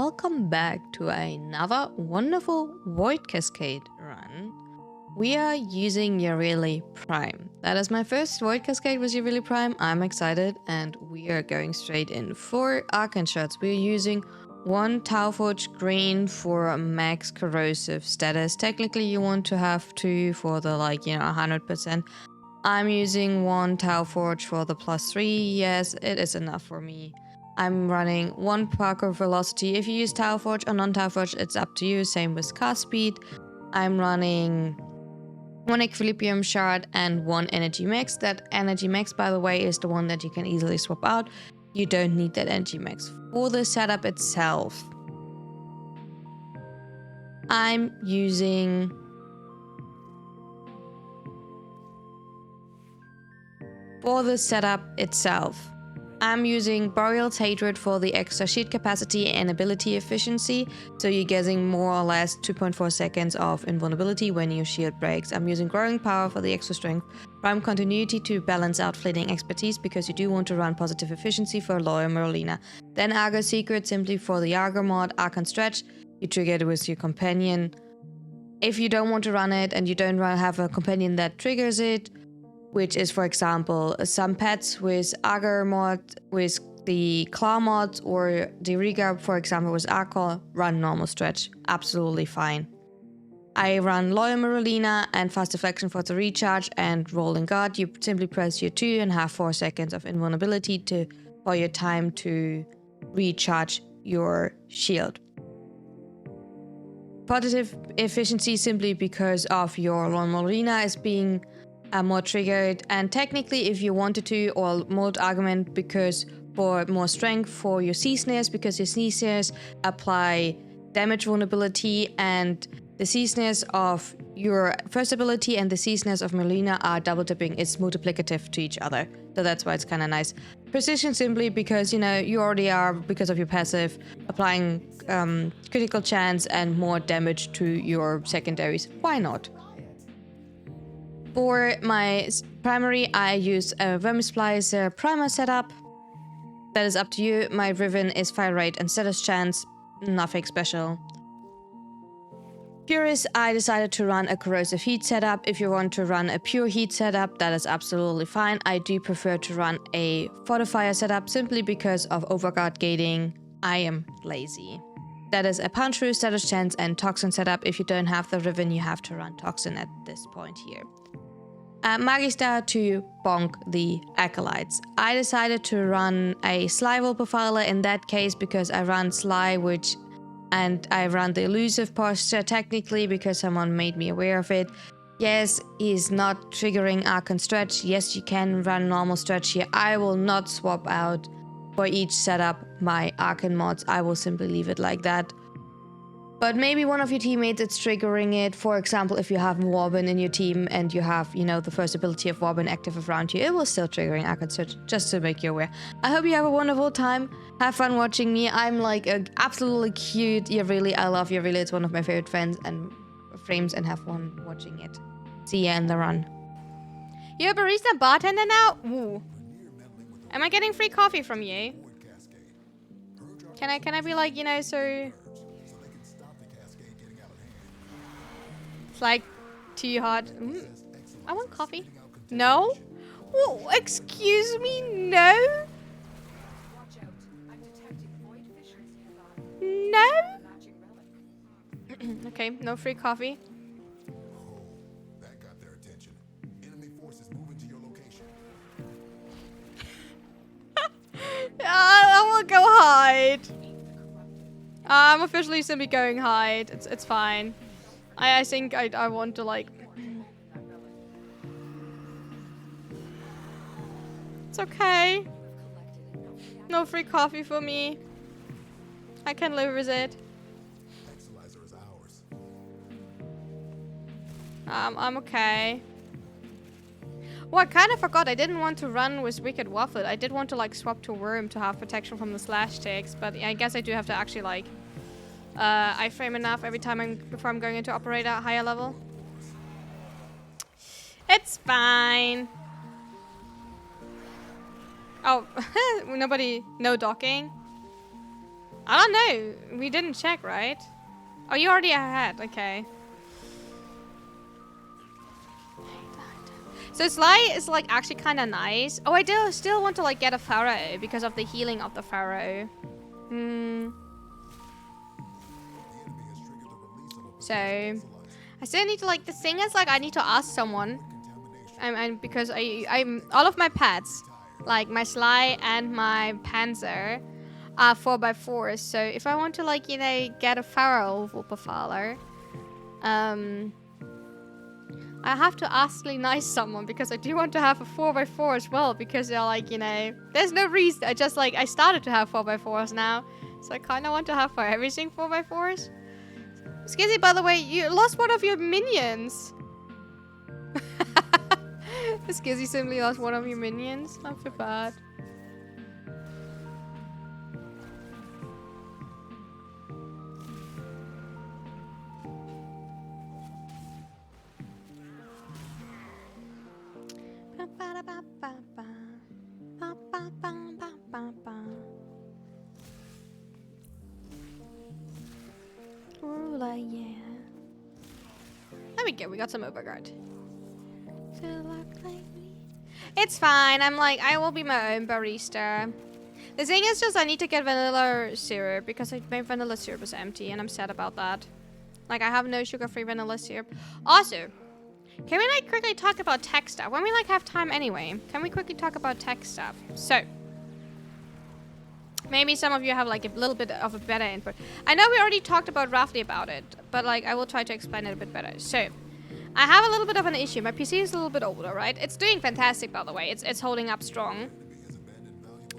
welcome back to another wonderful Void Cascade run. We are using Yareli Prime. That is my first Void Cascade with Yareli Prime. I'm excited and we are going straight in for Arcane shots. We're using one Tauforge green for max corrosive status. Technically you want to have two for the 100%. I'm using one Tauforge for the +3. Yes, it is enough for me. I'm running one Parker Velocity. If you use Tauforge or non-Tauforge, it's up to you. Same with cast speed. I'm running one Equilibrium Shard and one Energy Max. That Energy Max, by the way, is the one that you can easily swap out. You don't need that Energy Max. For the setup itself, I'm using I'm using Boreal's Hatred for the extra shield capacity and ability efficiency, so you're getting more or less 2.4 seconds of invulnerability when your shield breaks. I'm using Growing Power for the extra strength, Prime Continuity to balance out fleeting expertise because you do want to run positive efficiency for Loyal Marolina. Then Argo Secret simply for the Argo mod, Arcane Stretch, you trigger it with your companion. If you don't want to run it and you don't have a companion that triggers it, which is, for example, some pets with Agar mod, with the Claw mod, or the Riga, for example, with Arcor, run normal stretch. Absolutely fine. I run Loyal Marolina and Fast Deflection for the recharge and Rolling Guard. You simply press your 2 and have 4 seconds of invulnerability for your time to recharge your shield. Positive efficiency simply because of your Loyal Marolina is being more triggered, and technically if you wanted to, or mode argument because for more strength for your C-snares, because your C-snares apply damage vulnerability, and the C-snares of your first ability and the C-snares of Marolina are double dipping. It's multiplicative to each other, so that's why it's kind of nice. Precision simply because, you know, you already are, because of your passive, applying critical chance and more damage to your secondaries. Why not? For my primary, I use a Vermisplicer primer setup. That is up to you. My Riven is fire rate and status chance, nothing special. Purist, I decided to run a corrosive heat setup. If you want to run a pure heat setup, that is absolutely fine. I do prefer to run a fortifier setup simply because of overguard gating. I am lazy. That is a punch through, status chance, and toxin setup. If you don't have the Riven, you have to run toxin at this point here. Magister to bonk the acolytes. I decided to run a Sly profiler in that case because I run Sly, and I run the elusive posture technically because someone made me aware of it. Yes, he's not triggering Arcane Stretch. Yes, you can run normal stretch here. I will not swap out for each setup my Arcane mods. I will simply leave it like that. But maybe one of your teammates is triggering it. For example, if you have Warbin in your team and you have, you know, the first ability of Warbin active around you, it will still triggering Arcane Stretch, just to make you aware. I hope you have a wonderful time. Have fun watching me. I'm like a absolutely cute Yareli. I love Yareli. It's one of my favorite friends and frames, and have fun watching it. See ya in the run. You're a barista bartender now? Ooh. Am I getting free coffee from you? Can I be like, you know, so... It's like too hard. I want coffee. No? Oh, excuse me, no? No? Okay, no free coffee. That got their attention. Enemy forces moving to your location. I will go hide. I'm officially simply going hide. It's fine. I think I want to, like... It's okay. No free coffee for me. I can live with it. Exilizer is ours. I'm okay. Oh, I kind of forgot. I didn't want to run with Wicked Waffle. I did want to, like, swap to Worm to have protection from the slash ticks, but I guess I do have to actually, like... I frame enough every time before I'm going into operator at higher level. It's fine. Oh, no docking. I don't know. We didn't check, right? Oh, you already ahead. Okay. So Sly is like actually kind of nice. Oh, I do still want to like get a Pharaoh because of the healing of the Pharaoh. So I still need to like, the thing is like I need to ask someone. And because I'm all of my pets, like my Sly and my Panzer, are 4x4s. So if I want to like, you know, get a Pharaoh Wupperfaller, I have to askly nice someone because I do want to have a 4x4 as well, because they're like, you know, there's no reason. I just like, I started to have 4x4s now. So I kind of want to have for everything 4x4s. Skizzy, by the way, you lost one of your minions. Skizzy simply lost one of your minions. I feel bad. Ruler, yeah. There we go, we got some overguard. It's fine, I'm like, I will be my own barista. The thing is just I need to get vanilla syrup because my vanilla syrup is empty and I'm sad about that. Like, I have no sugar-free vanilla syrup. Also, can we like quickly talk about tech stuff? When we like have time anyway, can we quickly talk about tech stuff? So, maybe some of you have like a little bit of a better input. I know we already talked about roughly about it, but like I will try to explain it a bit better. So, I have a little bit of an issue. My PC is a little bit older, right? It's doing fantastic, by the way. It's holding up strong.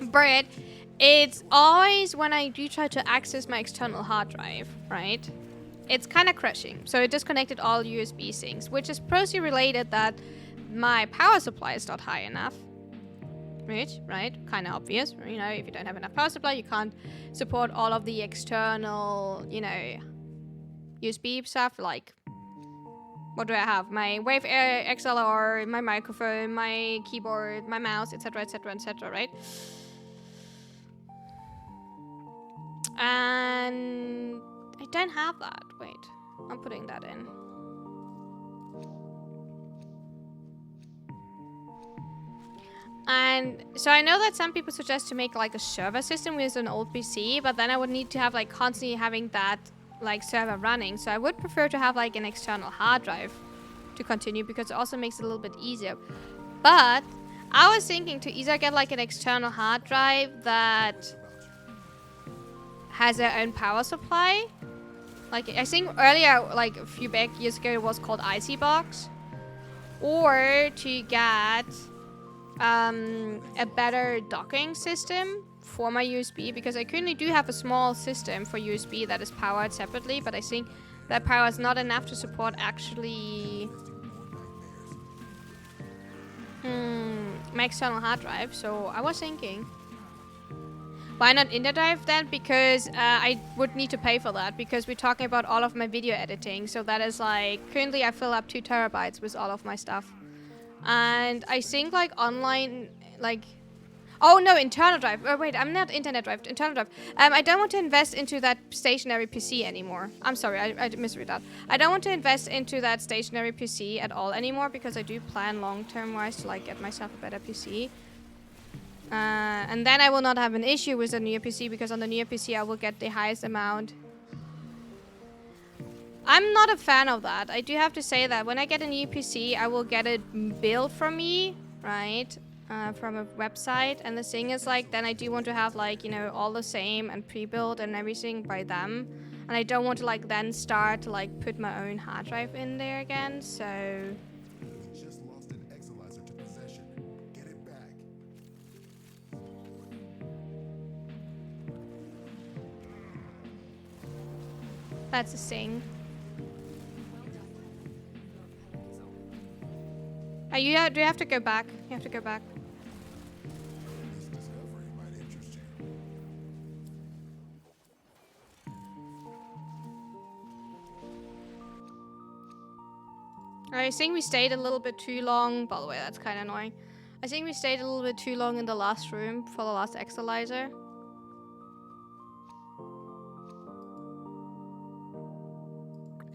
But it's always when I do try to access my external hard drive, right? It's kind of crashing. So it disconnected all USB things, which is closely related that my power supply is not high enough. Right? Kind of obvious. You know, if you don't have enough power supply, you can't support all of the external, you know, USB stuff. Like, what do I have? My Wave XLR, my microphone, my keyboard, my mouse, etc., etc., etc., right? And I don't have that. Wait, I'm putting that in. And so I know that some people suggest to make like a server system with an old PC, but then I would need to have like constantly having that like server running. So I would prefer to have like an external hard drive to continue because it also makes it a little bit easier. But I was thinking to either get like an external hard drive that has their own power supply. Like I think earlier, like a few years ago, it was called Icy Box, or to get a better docking system for my USB, because I currently do have a small system for USB that is powered separately, but I think that power is not enough to support actually my external hard drive. So I was thinking, why not InterDrive then? Because I would need to pay for that, because we're talking about all of my video editing. So that is like, currently I fill up 2 terabytes with all of my stuff. And I think like online, like, oh no, internal drive. Oh wait, I'm not internet drive, internal drive. I don't want to invest into that stationary PC anymore. I'm sorry, I misread that. I don't want to invest into that stationary PC at all anymore, because I do plan long-term wise to like get myself a better PC. And then I will not have an issue with the new PC, because on the new PC I will get the highest amount. I'm not a fan of that. I do have to say that when I get a new PC, I will get it built from me, right? From a website. And the thing is like, then I do want to have like, you know, all the same and pre-built and everything by them. And I don't want to like then start to like put my own hard drive in there again. So Just lost an Exalizer to possession. Get it back. that's the thing. Do you have to go back? You have to go back. This discovery might interest you. I think we stayed a little bit too long. By the way, that's kind of annoying. I think we stayed a little bit too long in the last room for the last Exalizer.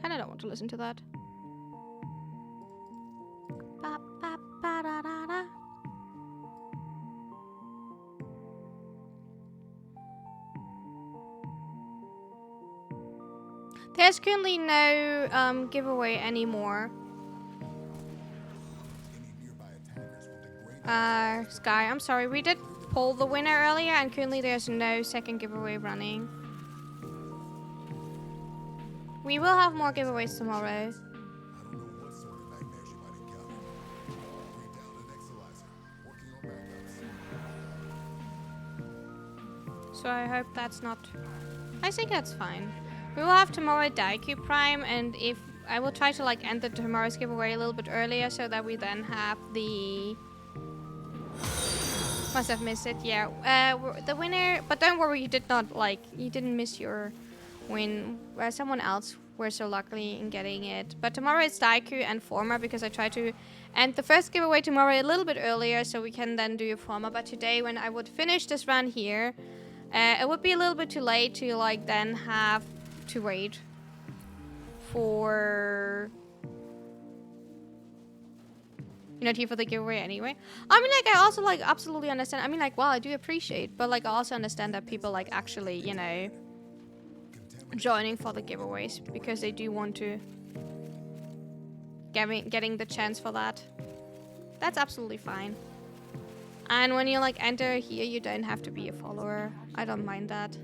kind of don't want to listen to that. Ba, ba, ba, da, da, da. There's currently no giveaway anymore. Sky, I'm sorry, we did pull the winner earlier and currently there's no second giveaway running. We will have more giveaways tomorrow. So I hope that's not... I think that's fine. We will have tomorrow Daiku Prime, and if I will try to like enter tomorrow's giveaway a little bit earlier so that we then have the... Must have missed it, yeah. The winner, but don't worry, you didn't miss your win. Someone else were so lucky in getting it. But tomorrow it's Daiku and Former because I tried to end the first giveaway tomorrow a little bit earlier so we can then do a Former. But today when I would finish this run here, it would be a little bit too late to like then have to wait for... You're not here for the giveaway anyway. I mean, like, I also, like, absolutely understand. I mean, like, well, I do appreciate, but, like, I also understand that people, like, actually, you know, joining for the giveaways because they do want to getting the chance for that. That's absolutely fine. And when you, like, enter here, you don't have to be a follower. I don't mind that.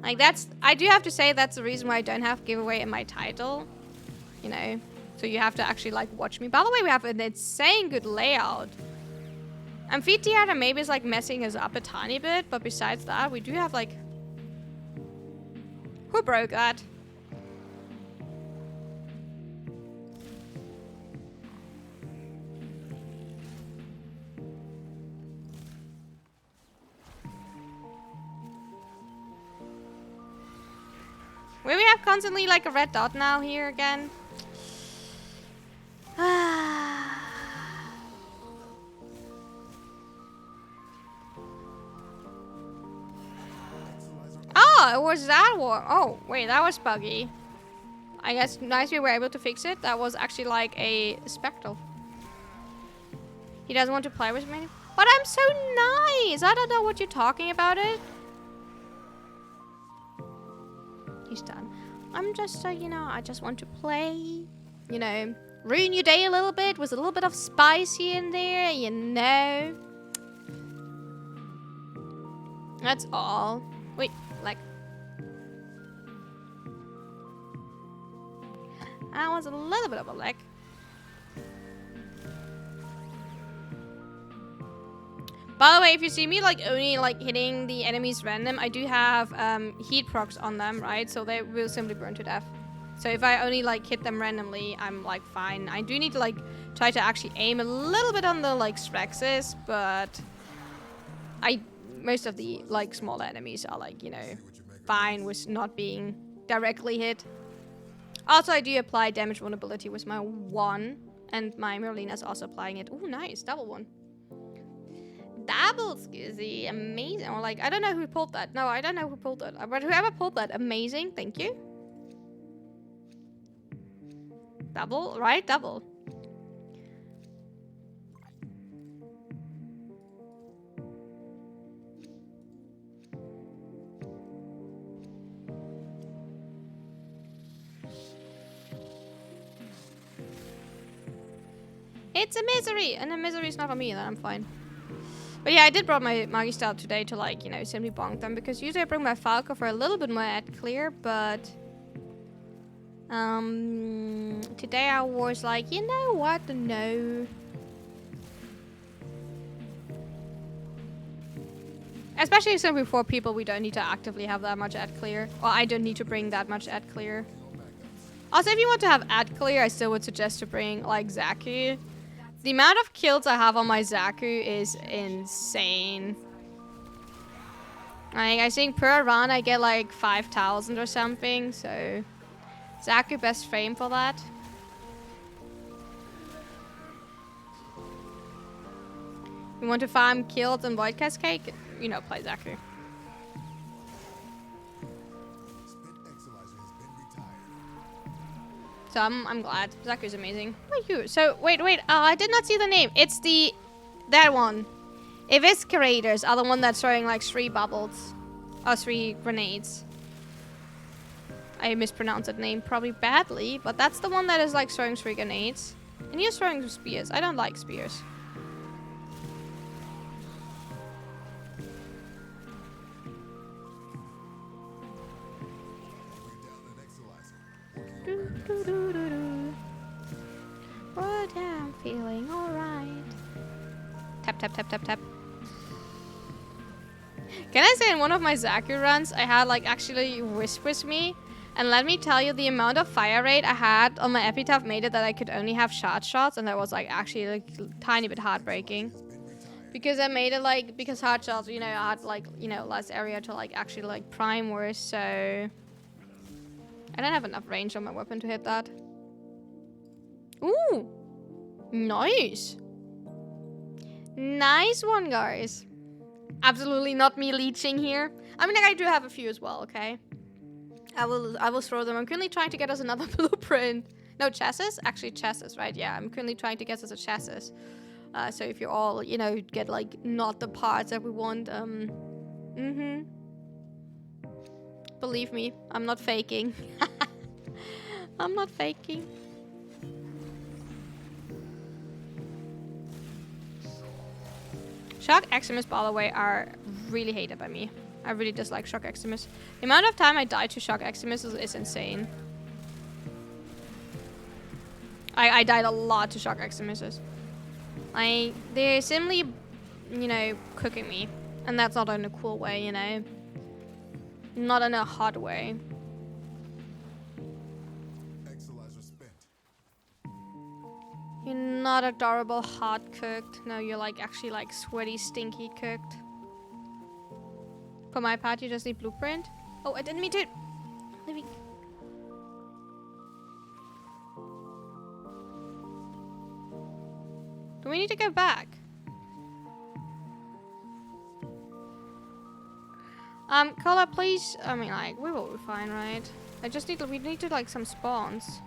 Like, that's... I do have to say that's the reason why I don't have giveaway in my title. You know... So you have to actually like watch me. By the way, we have an insane good layout. Amphitheater maybe is like messing us up a tiny bit, but besides that, we do have like... Who broke that? Will we have constantly like a red dot now here again? Oh, it was that one. Oh, wait, that was buggy. I guess nice we were able to fix it. That was actually like a spectral. He doesn't want to play with me. But I'm so nice. I don't know what you're talking about it. He's done. I'm just, you know, I just want to play. You know, ruin your day a little bit with a little bit of spice here and there, you know. That's all. Wait, like. That was a little bit of a lag. By the way, if you see me like only like hitting the enemies random, I do have heat procs on them, right? So they will simply burn to death. So if I only like hit them randomly, I'm like fine. I do need to like try to actually aim a little bit on the like Sprexes, but most of the like smaller enemies are like, you know, fine with not being directly hit. Also, I do apply damage vulnerability with my 1, and my Merlina's also applying it. Ooh, nice, double one. Double Skizzy, amazing. Or like, I don't know who pulled that. No, I don't know who pulled that. But whoever pulled that, amazing. Thank you. Double, right? Double. It's a misery, and the misery is not for me. Then I'm fine. But yeah, I did brought my Magister out today to like, you know, simply bonk them because usually I bring my Falco for a little bit more ad clear, but today I was like, you know what? No. Especially since we're 4 people, we don't need to actively have that much ad clear. Or I don't need to bring that much ad clear. Also, if you want to have ad clear, I still would suggest to bring like Zaku. The amount of kills I have on my Zaku is insane. Like, I think per run I get like 5,000 or something, so Zaku best frame for that. You want to farm kills and Void Cascade? You know, play Zaku. So I'm glad. Zaku's amazing. Who are you? So wait. I did not see the name. It's that one. Eviscerators are the one that's throwing like 3 bubbles. Or 3 grenades. I mispronounced that name probably badly, but that's the one that is like throwing 3 grenades. And you're throwing spears. I don't like spears. Oh, yeah, I'm feeling alright. Tap, tap, tap, tap, tap. Can I say in one of my Zaku runs, I had like actually Wisp with me. And let me tell you, the amount of fire rate I had on my epitaph made it that I could only have shot shots. And that was like actually like tiny bit heartbreaking. Because I made it like, because hard shots, you know, I had like, you know, less area to like actually like prime worse. So I don't have enough range on my weapon to hit that. Ooh, nice. Nice one, guys. Absolutely not me leeching here. I mean, like, I do have a few as well, okay? I will throw them. I'm currently trying to get us another blueprint. No, chassis? Actually, chassis, right? Yeah, I'm currently trying to get us a chassis. So if you all, you know, get, like, not the parts that we want, Believe me, I'm not faking. I'm not faking. Shock Eximus, by the way, are really hated by me. I really dislike Shock Eximus. The amount of time I die to Shock Eximus is insane. I died a lot to Shock Eximuses. They're simply, you know, cooking me. And that's not in a cool way, you know. Not in a hot way. You're not adorable hot cooked. No, you're like actually like sweaty, stinky cooked. For my part, you just need blueprint. Oh, I didn't mean to. Let me. Do we need to go back? Cola, please. I mean, like, we will be fine, right? We need to like some spawns.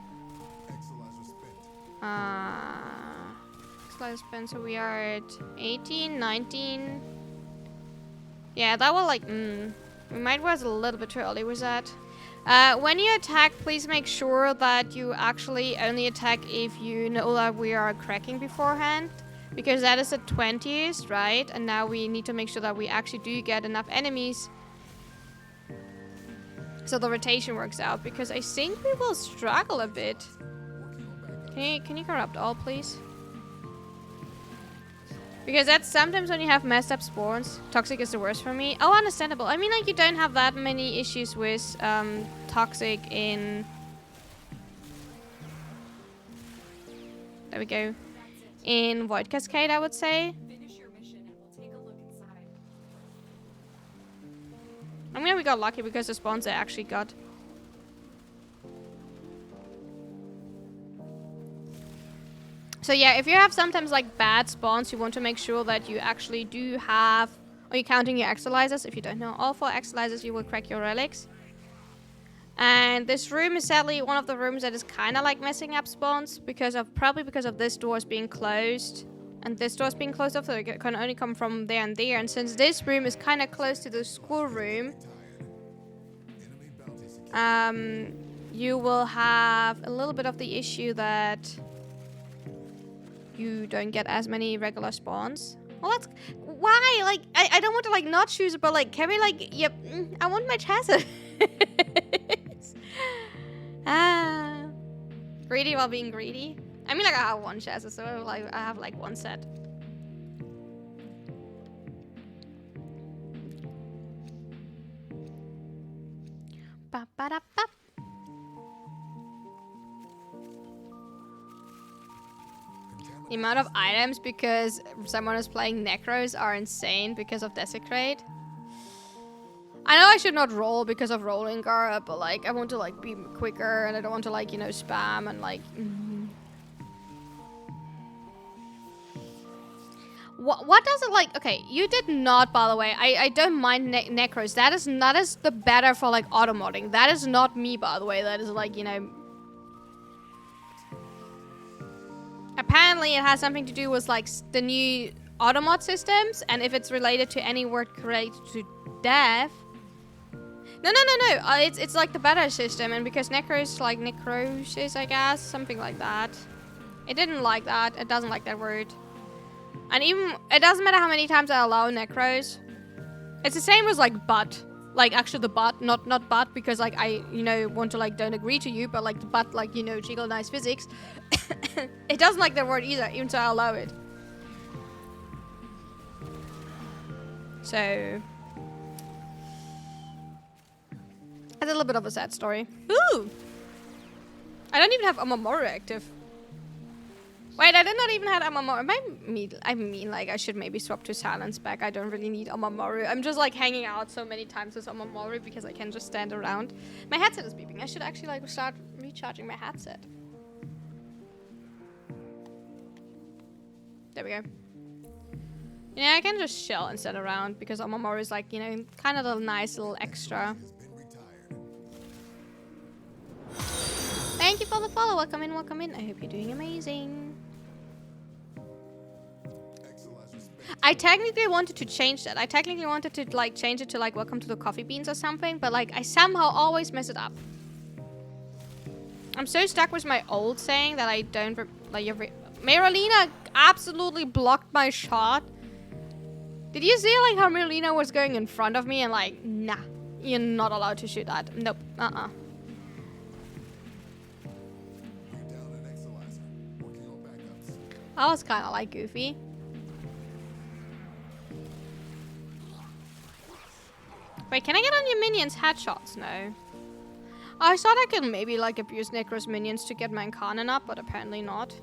Slice spin, so we are at 18, 19. Yeah, that will like, we might was a little bit too early with that. When you attack, please make sure that you actually only attack if you know that we are cracking beforehand. Because that is the 20th, right? And now we need to make sure that we actually do get enough enemies. So the rotation works out, because I think we will struggle a bit. Can you corrupt all, please? Because that's sometimes when you have messed up spawns. Toxic is the worst for me. Oh, understandable. I mean, like, you don't have that many issues with toxic in... There we go. In Void Cascade, I would say. I mean, we got lucky because the spawns I actually got. So yeah, if you have sometimes like bad spawns, you want to make sure that you actually do have... Are you counting your exercisers? If you don't know all 4 exercisers, you will crack your relics. And this room is sadly one of the rooms that is kind of like messing up spawns. Probably because of this doors being closed. And this door's being closed off, so it can only come from there and there. And since this room is kind of close to the schoolroom, you will have a little bit of the issue that you don't get as many regular spawns. Well, that's why. Like, I don't want to like not choose it, but like, can we like? Yep, I want my chassis. Greedy while being greedy. I mean, like, I have 1 chassis, so like I have like 1 set. Ba ba da ba. The amount of items because someone is playing Necros are insane because of Desecrate. I know I should not roll because of rolling Gara, but like I want to like be quicker and I don't want to like, you know, spam and like... What does it like... Okay, you did not, by the way. I don't mind Necros. That is the better for like auto modding. That is not me, by the way. That is like, you know... apparently it has something to do with like the new automod systems, and if it's related to any word related to death. No. It's like the better system, and because necros like necrosis, I guess, something like that. It didn't like that. It doesn't like that word. And even it doesn't matter how many times I allow necros. It's the same as like but. Like actually the but, not but because like I, you know, want to like don't agree to you, but like the but, like, you know, jiggle nice physics. It doesn't like that word either, even so I allow it. So it's a little bit of a sad story. Ooh! I don't even have Amamoru active. Wait, I did not even have Amamoru. I mean, like, I should maybe swap to Silence back. I don't really need Amamoru. I'm just, like, hanging out so many times with Amamoru because I can just stand around. My headset is beeping. I should actually, like, start recharging my headset. There we go. Yeah, I can just chill and stand around because Amamoru is, like, you know, kind of a nice little extra. Thank you for the follow. Welcome in, welcome in. I hope you're doing amazing. I technically wanted to change that. I technically wanted to like change it to like welcome to the coffee beans or something, but like I somehow always mess it up. I'm so stuck with my old saying that I don't like Maralina absolutely blocked my shot. Did you see like how Maralina was going in front of me and like, nah, you're not allowed to shoot that. Nope. That was kind of like goofy. Wait, can I get on your minions headshots? No. I thought I could maybe like abuse Necro's minions to get my Incarnon up, but apparently not.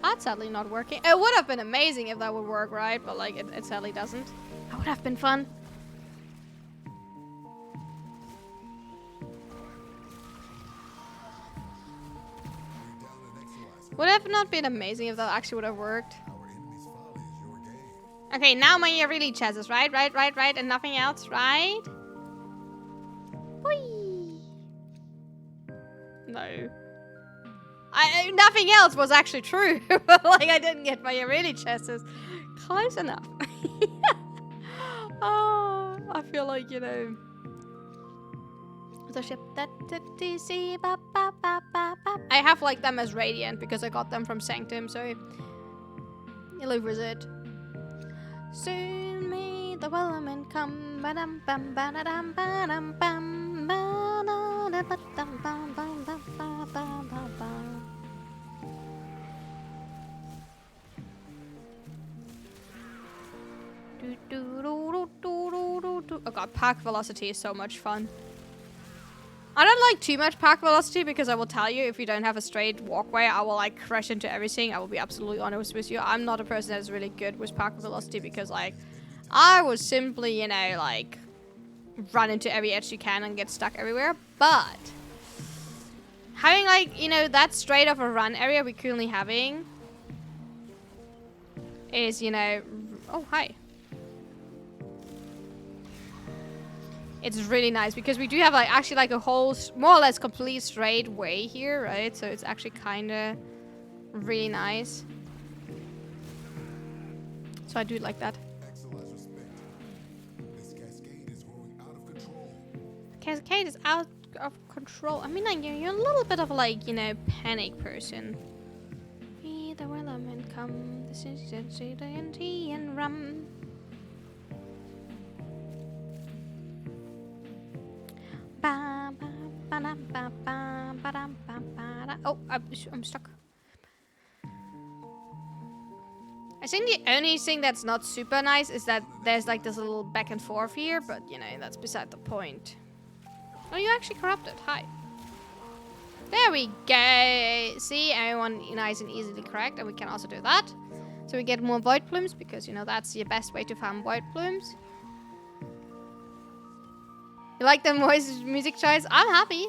That's sadly not working. It would have been amazing if that would work, right? But like it sadly doesn't. That would have been fun. Would have not been amazing if that actually would have worked. Okay, now my Yareli chances, right? Right, and nothing else, right? Whee! No. Nothing else was actually true, but like I didn't get my Yareli chances. Close enough. Oh, I feel like, you know. The ship that DC. I have like them as Radiant because I got them from Sanctum, so you live with it. Soon may the wellerman come. Ba-dum bum ba-da-dum ba-dum bum ba-da-da-ba-dum bum bum bum ba-ba-ba-ba. Oh god, park velocity is so much fun. I don't like too much park velocity because I will tell you, if you don't have a straight walkway, I will like crash into everything. I will be absolutely honest with you. I'm not a person that's really good with park velocity because like I would simply, you know, like run into every edge you can and get stuck everywhere. But having like, you know, that straight of a run area we're currently having is, you know, oh, hi. It's really nice because we do have like actually like a whole more or less complete straight way here, right? So it's actually kind of really nice. So I do like that. This Cascade is growing out of control. Cascade is out of control. I mean, like you're a little bit of like, you know, panic person. Be the wellerman come, this is the tea and rum. Oh, I'm stuck. I think the only thing that's not super nice is that there's like this little back and forth here, but you know, that's beside the point. Oh, you actually corrupted. Hi. There we go. See, everyone nice and easily correct, and we can also do that. So we get more void plumes because, you know, that's the best way to farm void plumes. You like the voice music choice? I'm happy.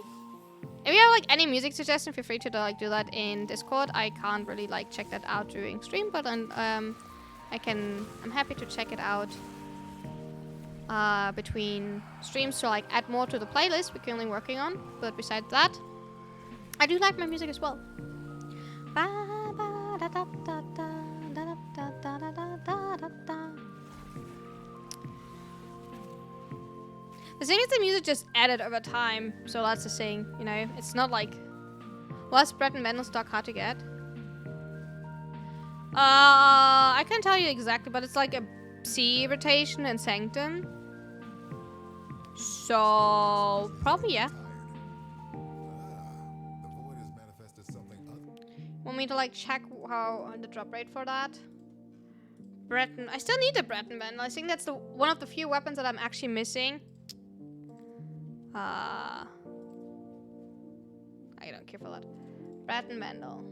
If you have like any music suggestion, feel free to like do that in Discord. I can't really like check that out during stream, but I'm happy to check it out between streams to like add more to the playlist we're currently working on. But besides that, I do like my music as well. The thing is, the music just added over time, so that's the thing, you know? It's not like... Was Bread and Metal stock hard to get? I can't tell you exactly, but it's like a C rotation and Sanctum. So, probably, yeah. Want me to like check how the drop rate for that? Breton. I still need the Breton Bundle. I think that's the one of the few weapons that I'm actually missing. I don't care for that. Breton Bundle.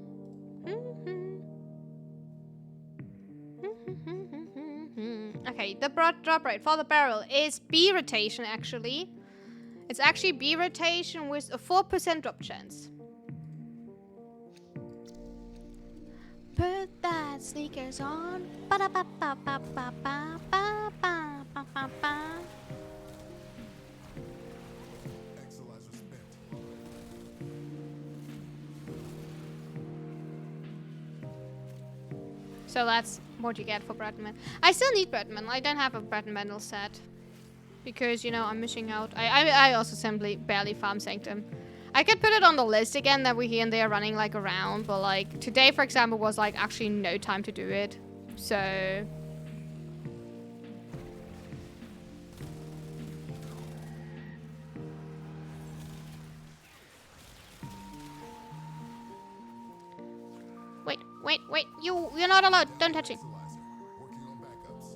Okay, the drop rate for the barrel is B rotation actually. It's actually B rotation with a 4% drop chance. Put that sneakers on. Ba da ba ba ba ba ba ba ba ba ba ba. Exilizer spent. So that's what you get for Bretman. I still need Bretman. I don't have a Bretman bundle set. Because, you know, I'm missing out. I also simply barely farm Sanctum. I could put it on the list again that we're here and there running like around. But like today, for example, was like actually no time to do it. So... Wait. You're not allowed. Don't touch it. Exilizer. Working on backups.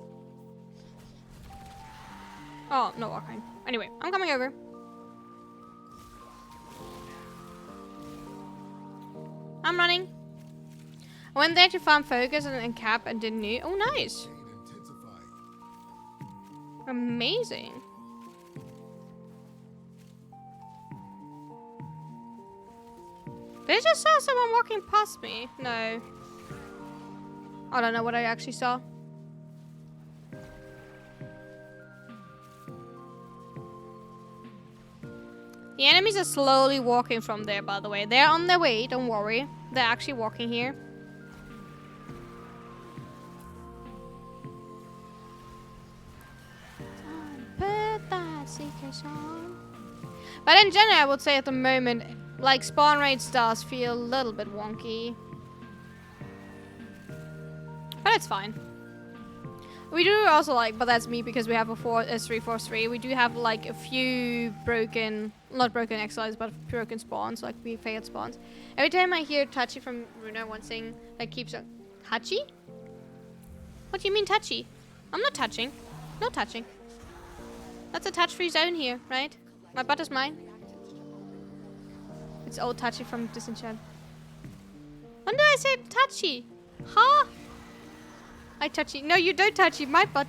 Oh, no Warframe. Anyway, I'm coming over. I'm running. I went there to farm focus and cap and didn't need. Oh, nice. Gain intensifying. Amazing. Did I just saw someone walking past me? No. I don't know what I actually saw. The enemies are slowly walking from there, by the way. They're on their way, don't worry. They're actually walking here. Put that seekers on. But in general, I would say at the moment, like spawn rate does feel a little bit wonky. But it's fine. We do also like, but that's me because we have a 343. We do have like a few broken, not broken exiles, but broken spawns, like we failed spawns. Every time I hear touchy from Runa, one thing that keeps on. Touchy? What do you mean touchy? I'm not touching. No touching. That's a touch-free zone here, right? My butt is mine. It's old touchy from Disenchant. When did I say touchy? Huh? I touchy. No, you don't touchy. My butt.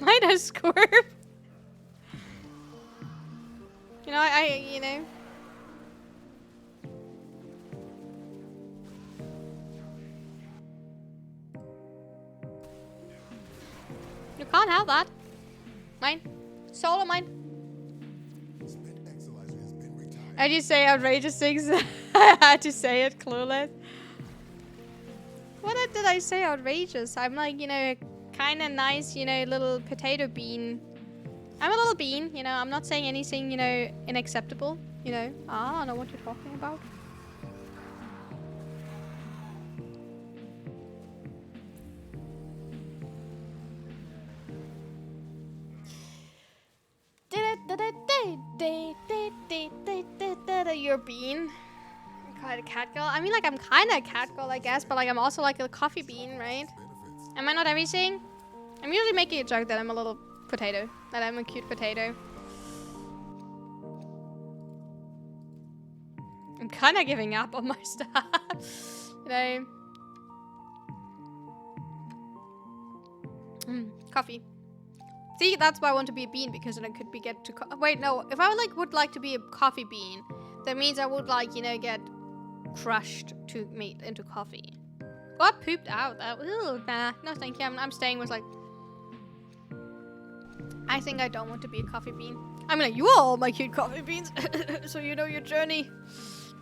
Mine has squirm. You know, you know. You can't have that. Mine. Solo mine. Spent Exilizer has been retired. How do you say outrageous things? I had to say it, clueless. What did I say outrageous? I'm like, you know, kind of nice, you know, little potato bean. I'm a little bean, you know. I'm not saying anything, you know, unacceptable, you know. I don't know what you're talking about. You're a bean. Kind of cat girl. I mean, like, I'm kind of a cat girl, I guess, but like, I'm also like a coffee bean, right? Benefits. Am I not everything? I'm usually making a joke that I'm a little potato, that I'm a cute potato. I'm kind of giving up on my stuff, you know. Coffee. See, that's why I want to be a bean, because then I could be get to. Wait, no. If I would like to be a coffee bean, that means I would like, you know, get crushed to meat into coffee. Oh, I pooped out. Ew, nah, no thank you. I'm staying with like. I think I don't want to be a coffee bean. I mean, like, you are all my cute coffee beans, so you know your journey.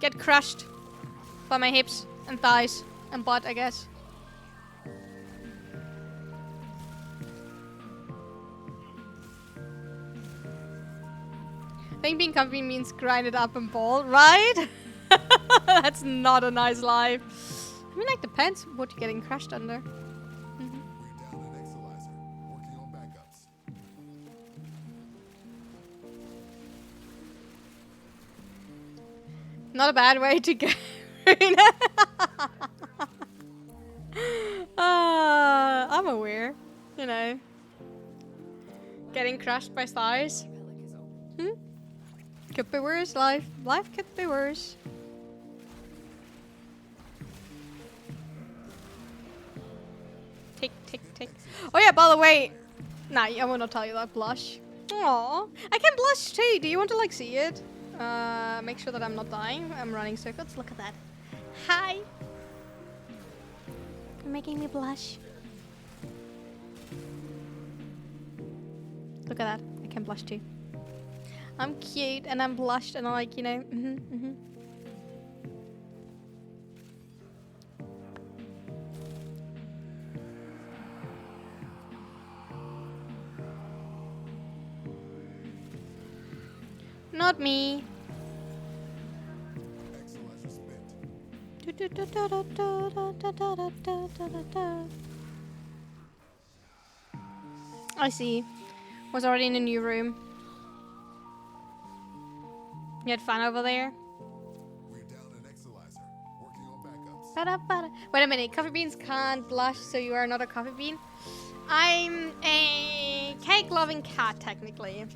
get crushed by my hips and thighs and butt, I guess. I think being comfy means grind it up and ball, right? That's not a nice life. I mean, like, depends what you're getting crushed under. We're down an Exilizer. Working on backups. Not a bad way to go. I'm aware, you know. Getting crushed by thighs. Could be worse, life. Life could be worse. Tick, tick, tick. Oh yeah, by the way. Nah, I will not tell you that. Blush. Aww. I can blush too. Do you want to like see it? Make sure that I'm not dying. I'm running circuits. Look at that. Hi. You're making me blush. Look at that. I can blush too. I'm cute and I'm blushed and I'm like, you know, Not me. Exilizer spent. I see. Was already in a new room. You had fun over there? We're down an Exilizer. Working on backups. Ba-da-ba-da. Wait a minute, coffee beans can't blush, so you are not a coffee bean? I'm a cake-loving cat, technically.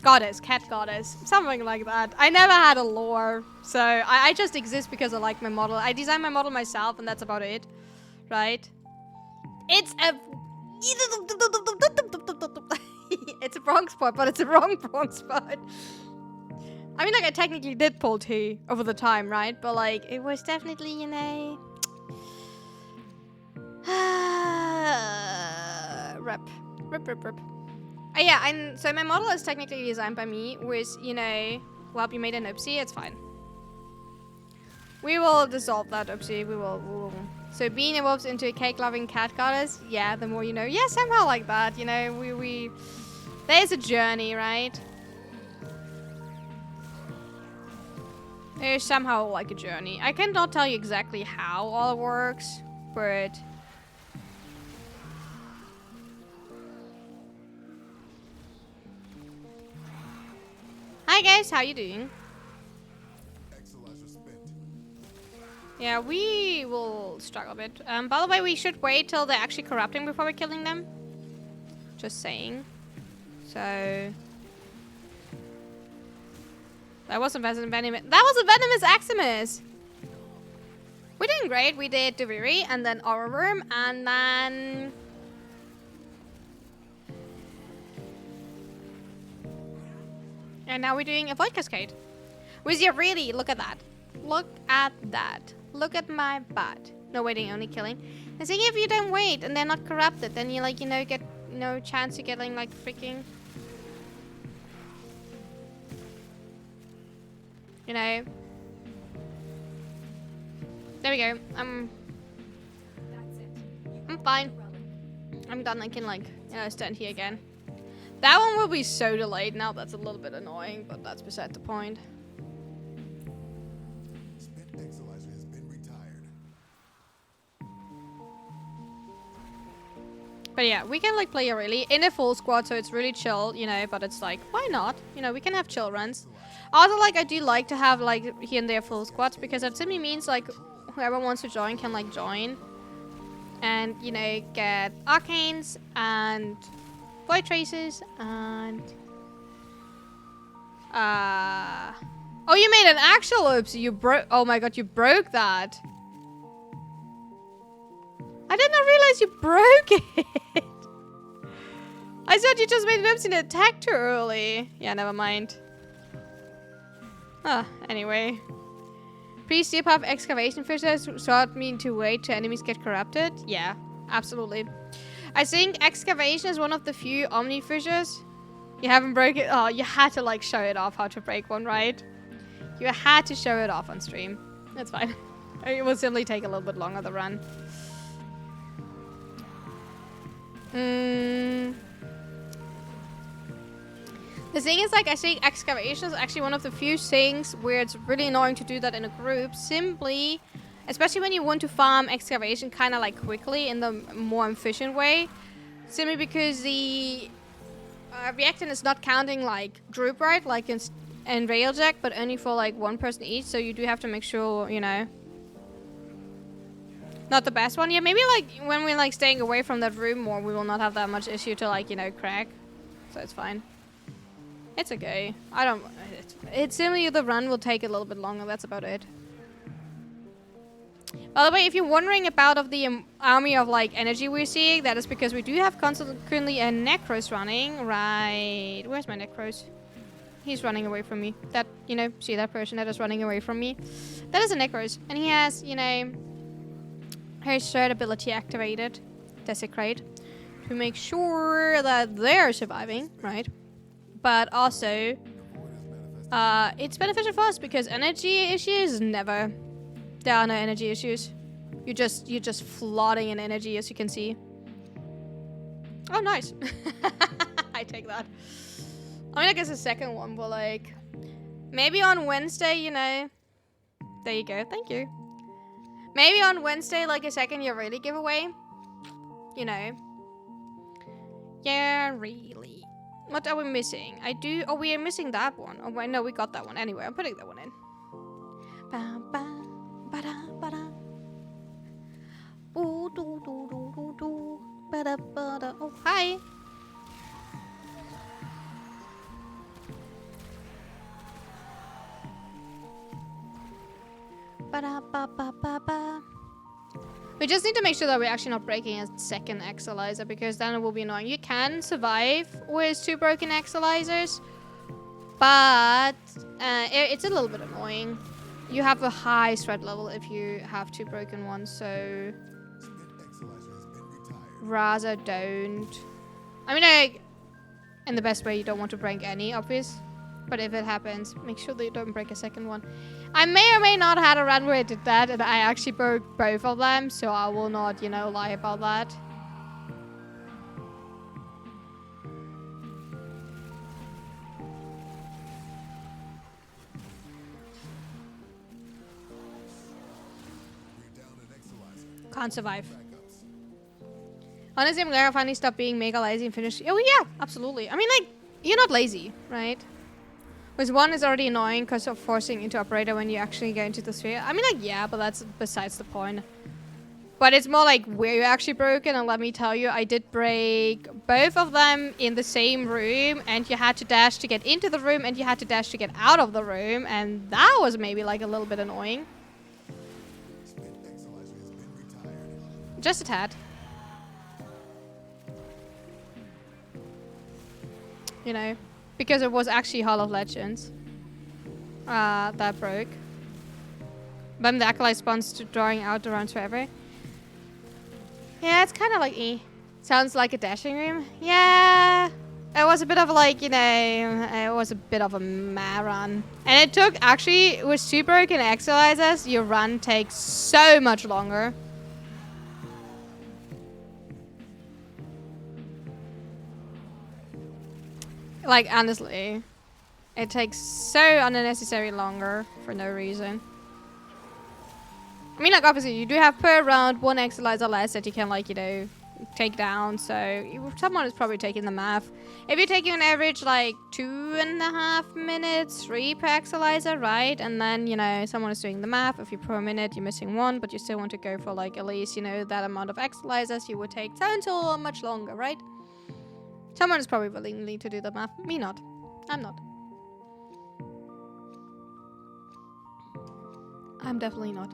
Goddess, cat goddess, something like that. I never had a lore, so I just exist because I like my model. I designed my model myself, and that's about it, right? It's a... It's a wrong spot, but it's a wrong spot. I mean, like, I technically did pull 2 over the time, right? But, like, it was definitely, you know... Rip. Oh, yeah, and so my model is technically designed by me, which, you know... Well, you made an oopsie, it's fine. We will dissolve that oopsie, we will... So being evolves into a cake-loving cat goddess, yeah, the more you know. Yeah, somehow like that, you know, we... There's a journey, right? There's somehow like a journey. I cannot tell you exactly how all works, but... Hi guys, how you doing? Exilizer spent. Yeah, we will struggle a bit. By the way, we should wait till they're actually corrupting before we're killing them. Just saying. So... That wasn't venomous. That was a venomous Eximus! We're doing great. We did Deviri and then Aura Worm and then... And now we're doing a Void Cascade. With Yareli, look at that. Look at that. Look at my butt. No waiting, only killing. And saying if you don't wait and they're not corrupted, then you like, you know, get no chance of getting like freaking... You know. There we go. I'm fine. I'm done. I can like, you know, stand here again. That one will be so delayed now. That's a little bit annoying, but that's beside the point. Spent Exilizer has been retired. But yeah, we can like play Yareli in a full squad, so it's really chill, you know, but it's like, why not? You know, we can have chill runs. Also, like, I do like to have like here and there full squads because that simply means like whoever wants to join can like join. And, you know, get arcanes and void traces and... Oh, you made an actual oopsie. You broke... Oh my god, you broke that. I did not realize you broke it. I thought you just made an oopsie and attacked too early. Yeah, never mind. Anyway. Please do have excavation fissures, so that mean to wait till enemies get corrupted? Yeah, absolutely. I think excavation is one of the few omni fissures. You haven't broken it? Oh, you had to like show it off how to break one, right? You had to show it off on stream. That's fine. It will simply take a little bit longer to run. The thing is, like, I think excavation is actually one of the few things where it's really annoying to do that in a group. Simply, especially when you want to farm excavation kind of like quickly in the more efficient way. Simply because the reactant is not counting like group right, like in Railjack, but only for like one person each. So you do have to make sure, you know. Not the best one. Yeah, maybe like when we're like staying away from that room more, we will not have that much issue to like, you know, crack. So it's fine. It's okay. I don't... It's simply the run will take a little bit longer. That's about it. By the way, if you're wondering about of the army of like energy we're seeing, that is because we do have currently a Necros running. Right. Where's my Necros? He's running away from me. That, you know, see that person that is running away from me? That is a Necros. And he has, you know, her third ability activated. Desecrate. To make sure that they're surviving, right? But also, it's beneficial for us because energy issues never. There are no energy issues. You're just flooding in energy, as you can see. Oh, nice. I take that. I mean, I guess the second one will like maybe on Wednesday, you know. There you go. Thank you. Maybe on Wednesday, like a second Yareli giveaway. You know. Yareli. What are we missing? Oh, we are missing that one. Oh, wait, no, we got that one. Anyway, I'm putting that one in. Ba, ba, ba, da, ba, da. Ooh, do, do, do, do, do. Ba, da, ba, da. Oh, hi. Ba, da, ba, ba, ba, ba. We just need to make sure that we're actually not breaking a second Exalizer, because then it will be annoying. You can survive with 2 broken Exalizers, but it's a little bit annoying. You have a high threat level if you have 2 broken ones, so rather don't. I mean, like, in the best way, you don't want to break any, obvious. But if it happens, make sure that you don't break a second one. I may or may not have a run where I did that, and I actually broke both of them, so I will not, you know, lie about that. Can't survive. Honestly, I'm glad I finally stopped being mega lazy and finished. Oh yeah, absolutely. I mean, like, you're not lazy, right? Because 1 is already annoying because of forcing into operator when you actually go into the sphere. I mean, like, yeah, but that's besides the point. But it's more like where you actually broken, and let me tell you, I did break both of them in the same room, and you had to dash to get into the room, and you had to dash to get out of the room, and that was maybe like a little bit annoying. Just a tad. You know. Because it was actually Hall of Legends that broke. But the Acolyte spawns to drawing out the rounds forever. Yeah, it's kind of like sounds like a dashing room. Yeah, it was a bit of like, you know, it was a bit of a marathon. And it took, actually, with 2 broken Exalizers, your run takes so much longer. Like, honestly, it takes so unnecessary longer for no reason. I mean, like, obviously, you do have per round 1 Exalizer less that you can, like, you know, take down. So, someone is probably taking the math. If you're taking an average, like, 2.5 minutes, 3 per Exalizer, right? And then, you know, someone is doing the math. If you're per minute, you're missing 1, but you still want to go for, like, at least, you know, that amount of Exalizers, you would take so much longer, right? Someone is probably willing to do the math. Me not. I'm not. I'm definitely not.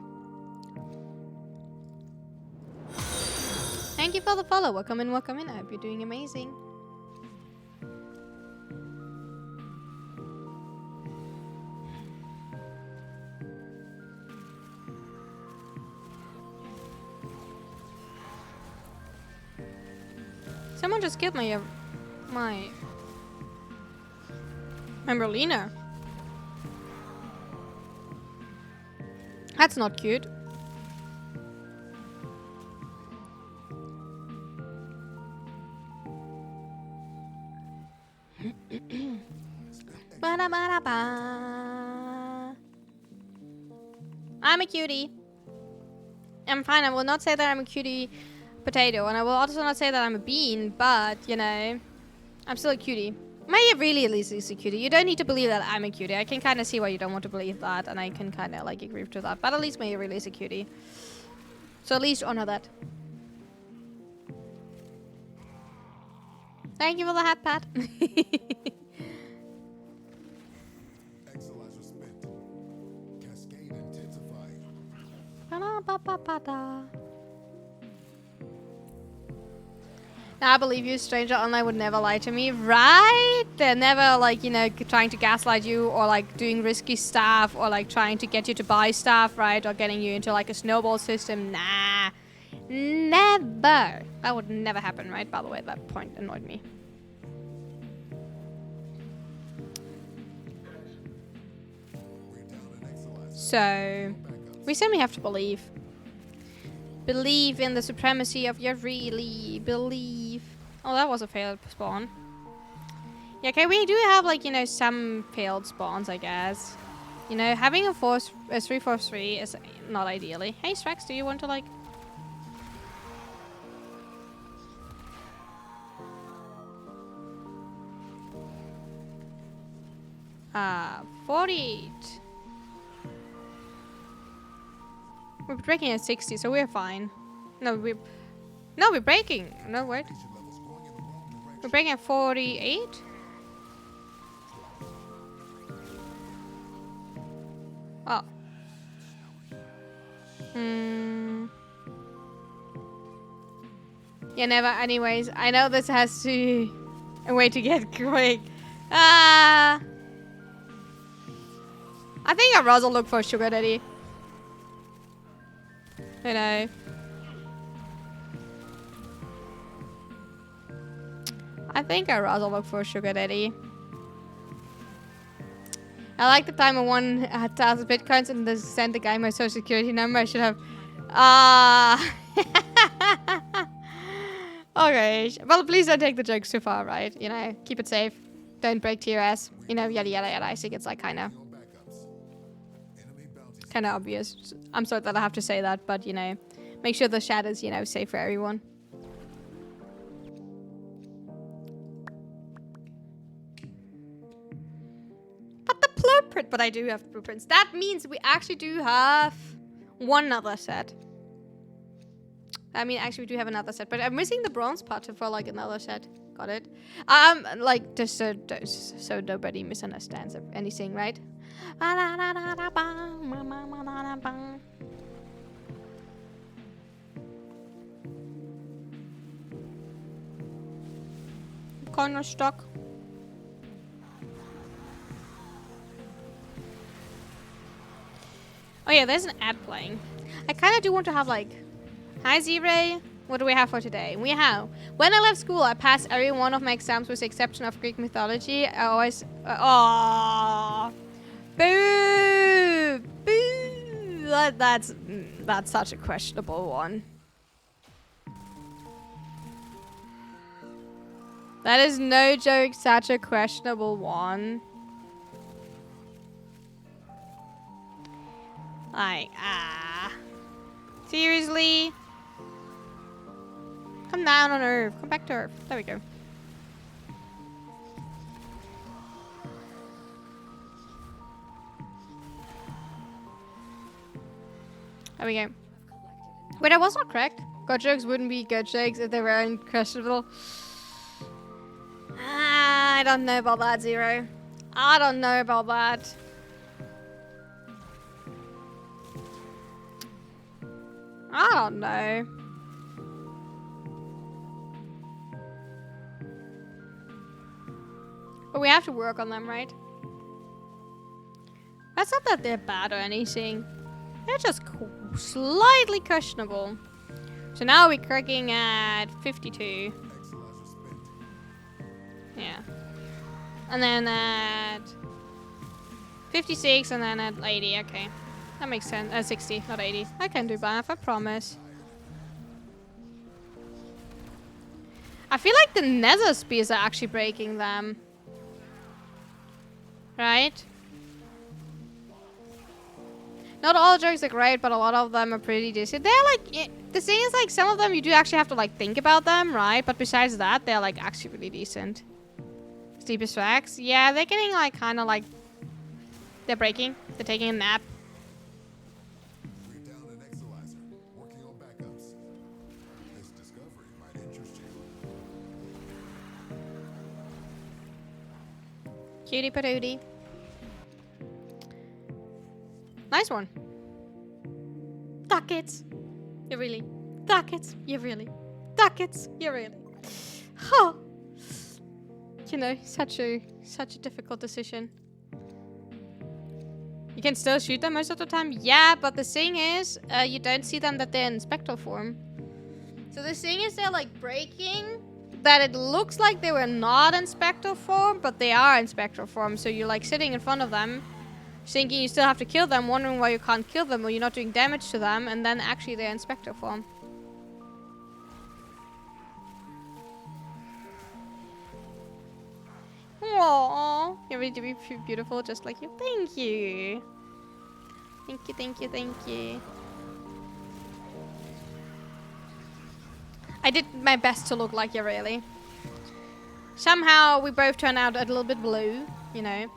Thank you for the follow. Welcome in, welcome in. I hope you're doing amazing. Someone just killed my Merlina. That's not cute. Ba-da-ba-da-ba. I'm a cutie. I'm fine. I will not say that I'm a cutie potato, and I will also not say that I'm a bean, but, you know, I'm still a cutie. May really at least is a cutie. You don't need to believe that I'm a cutie. I can kind of see why you don't want to believe that, and I can kind of, like, agree to that. But at least May really is a cutie. So at least honor that. Thank you for the hat, Pat. Exilizer spent. Cascade intensified. Ba-da-ba-ba-ba-da. Now, I believe you, stranger online would never lie to me, right? They're never, like, you know, trying to gaslight you or, like, doing risky stuff or, like, trying to get you to buy stuff, right? Or getting you into, like, a snowball system. Nah. Never. That would never happen, right? By the way, that point annoyed me. We're down an Exilizer. So, we simply have to believe. Believe in the supremacy of Yareli. Believe. Oh, that was a failed spawn. Yeah, okay, we do have, like, you know, some failed spawns, I guess. You know, having a 3-4-3 is not ideally. Hey, Strax, do you want to, like... 48. We're breaking at 60, so we're fine. No, we're breaking. No, wait. Vision levels going in the wrong direction. We're breaking at 48. Oh. Yeah, never. Anyways, I know this has to a way to get quick. I think I'd rather look for sugar daddy. You know. I think I'd rather look for a sugar daddy. I like the time I won 1,000 bitcoins and they sent the guy my social security number. I should have. Okay. Well, please don't take the jokes too far, right? You know, keep it safe. Don't break TRS. You know, yada yada yada. I think it's like kind of obvious. I'm sorry that I have to say that, but you know, make sure the chat is, you know, safe for everyone. But the blueprint, but I do have blueprints. That means we actually do have one other set. I mean, actually, we do have another set, but I'm missing the bronze part for like another set. Got it. Like just so nobody misunderstands anything, right? Kind of stuck. Oh yeah, there's an ad playing. I kind of do want to have like, hi Z-Ray. What do we have for today? We have, when I left school, I passed every one of my exams with the exception of Greek mythology. I always, boo, boo. That's such a questionable one. That is no joke, such a questionable one. Like, seriously? Come down on Earth. Come back to Earth. There we go. There we go. Wait, I was not correct. God jokes wouldn't be good jokes if they were unquestionable. I don't know about that, Zero. I don't know about that. I don't know. But we have to work on them, right? That's not that they're bad or anything. They're just slightly questionable. So now we're cracking at 52. Yeah. And then at 56 and then at 80, okay. That makes sense. 60, not 80. I can do math, I promise. I feel like the nether spears are actually breaking them. Right? Not all jokes are great, but a lot of them are pretty decent. They're like, the thing is like, some of them you do actually have to like think about them, right? But besides that, they're like actually really decent. Steepest facts? Yeah, they're getting like kind of like, they're breaking. They're taking a nap. We're down an exilizer, working on backups. This discovery might interest you. Cutie patootie. Nice one. Duckets. You really. Duckets. You really. Duckets. You really. Huh. You know, such a difficult decision. You can still shoot them most of the time. Yeah, but the thing is, you don't see them that they're in spectral form. So the thing is, they're like breaking. That it looks like they were not in spectral form, but they are in spectral form. So you're like sitting in front of them, thinking you still have to kill them, wondering why you can't kill them or you're not doing damage to them, and then actually they're in spectral form. Aww, you're ready to be beautiful just like you. Thank you. Thank you, thank you, thank you. I did my best to look like Yareli. Somehow we both turned out a little bit blue, you know.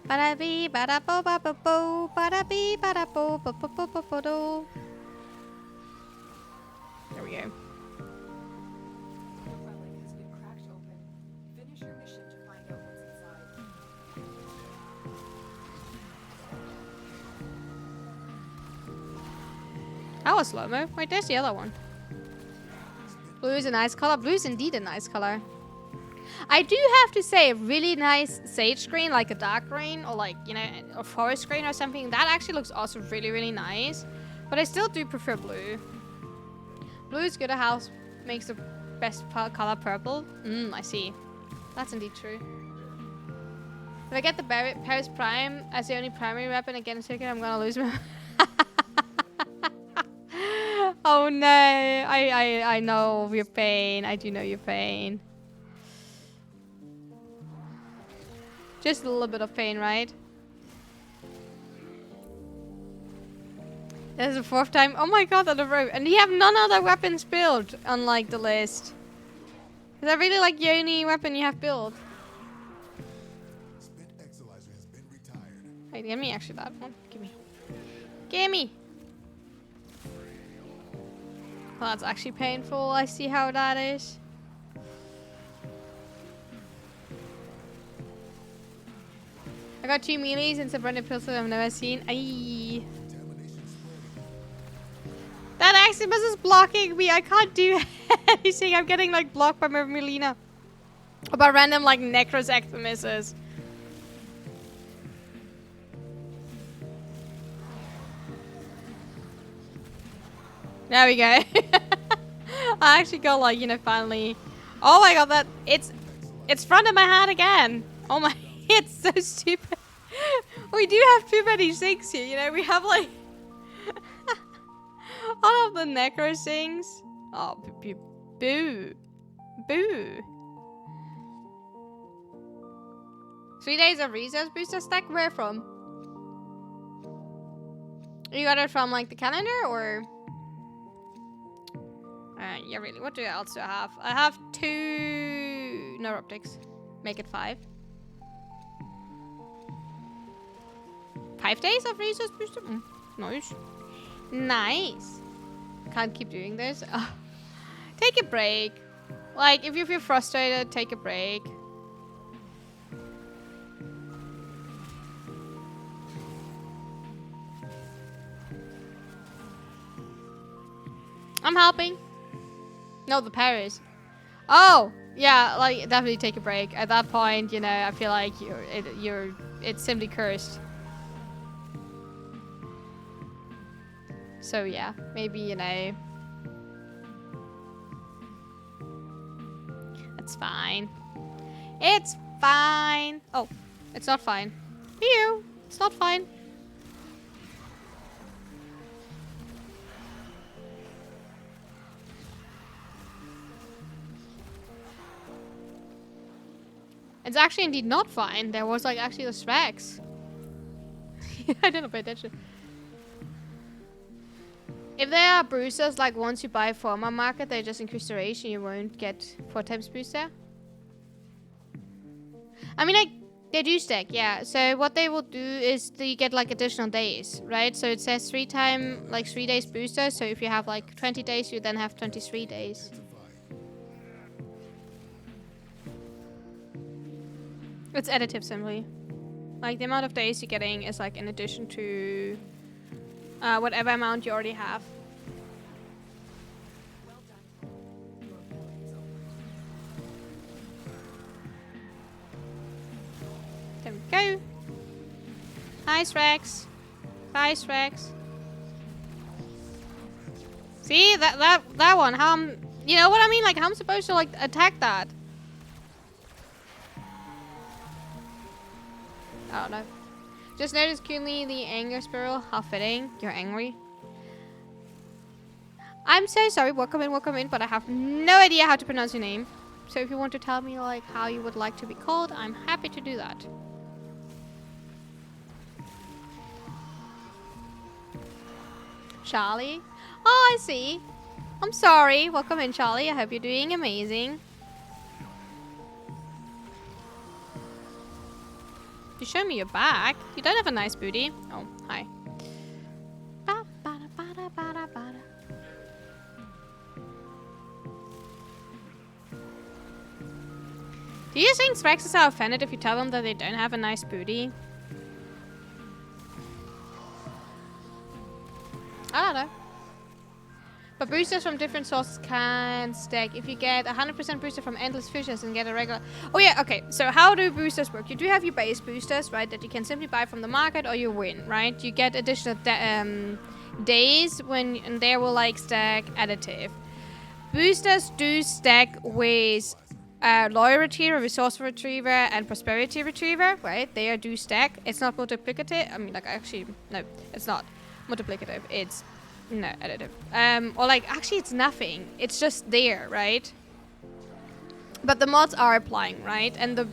Ba-da-bee, ba-da-bo-ba-ba-bo, ba-da-bee, ba-da-bo-ba-ba-ba-ba-do. There we go. Relic has been cracked open. Finish your mission to find out what's inside. That was slow-mo. Wait, there's the other one. Blue is a nice color. Blue is indeed a nice color. I do have to say, a really nice sage green, like a dark green, or like, you know, a forest green or something. That actually looks also really, really nice. But I still do prefer blue. Blue is good. A house makes the best color purple. I see. That's indeed true. If I get the Paris Prime as the only primary weapon against Ticket, I'm gonna lose my... Oh no, I know your pain. I do know your pain. Just a little bit of pain, right? There's a 4th time. Oh my god, on the road. And you have none other weapons built on like the list. Is that really like the only weapon you have built? Spent exilizer has been retired. Wait, give me actually that one. Give me. Give me! Well, that's actually painful. I see how that is. I got 2 melees and some branded pills that I've never seen. Aye. That Eximus is blocking me. I can't do anything. I'm getting like blocked by my Melina. Or by random like Necros Eximuses. There we go. I actually got like, you know, finally. Oh my god, that it's front of my head again. Oh my, it's so stupid. We do have too many things here, you know. We have like all of the necro things. Oh, boo, boo. 3 days of resource booster stack. Where from? You got it from like the calendar or? Yeah, really. What do I also have? I have 2 neuroptics. Make it 5. 5 days of resource booster? Nice. Nice. Can't keep doing this. Take a break. Like, if you feel frustrated, take a break. I'm helping. No, the Paris. Oh, yeah, like definitely take a break. At that point, you know, I feel like it's simply cursed. So yeah, maybe, you know, it's fine. It's fine. Oh, it's not fine. Ew, it's not fine. It's actually indeed not fine. There was like actually the Shreks. I didn't pay attention. If there are boosters, like once you buy from a market, they just increase duration. You won't get 4 times booster. I mean, like, they do stack, yeah. So what they will do is you get like additional days, right? So it says 3 days booster. So if you have like 20 days, you then have 23 days. It's additive simply. Like the amount of days you're getting is like in addition to whatever amount you already have. Well done. Your abilities opened. There we go. Nice Rex. Nice Rex. See that one? How I'm, you know what I mean? Like how I'm supposed to like attack that? I don't know. Just noticed cutely the anger spiral. How fitting. You're angry. I'm so sorry. Welcome in. But I have no idea how to pronounce your name. So if you want to tell me like how you would like to be called, I'm happy to do that. Charlie. Oh, I see. I'm sorry. Welcome in, Charlie. I hope you're doing amazing. You show me your back. You don't have a nice booty. Oh, hi. Do you think Shreks are offended if you tell them that they don't have a nice booty? I don't know. But boosters from different sources can stack. If you get 100% booster from endless fishes and get a regular... Oh yeah, okay. So how do boosters work? You do have your base boosters, right? That you can simply buy from the market or you win, right? You get additional days when... And they will like stack additive. Boosters do stack with Loyal Retriever, Resource Retriever, and Prosperity Retriever, right? They do stack. It's not multiplicative. I mean, like actually... No, it's not multiplicative. It's... No, additive. Or like, actually it's nothing. It's just there, right? But the mods are applying, right? And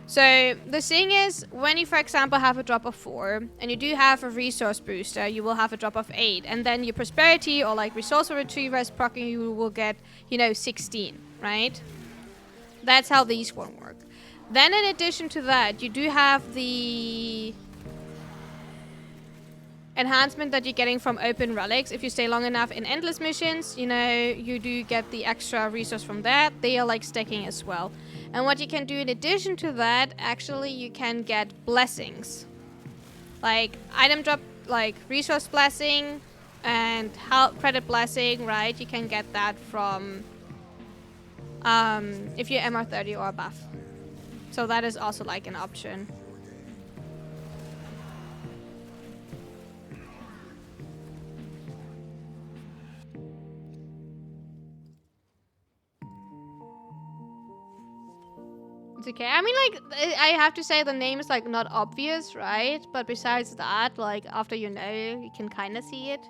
so the thing is, when you, for example, have a drop of 4, and you do have a resource booster, you will have a drop of 8. And then your prosperity or like resource retriever is proccing, you will get, 16, right? That's how these won't work. Then in addition to that, you do have the enhancement that you're getting from open relics. If you stay long enough in endless missions, you do get the extra resource from that. They are like stacking as well. And what you can do in addition to that, actually you can get blessings. Like item drop, like resource blessing and health credit blessing, right? You can get that from if you're MR30 or above. So that is also like an option. Okay, I mean, like, I have to say the name is, like, not obvious, right? But besides that, like, after you can kind of see it.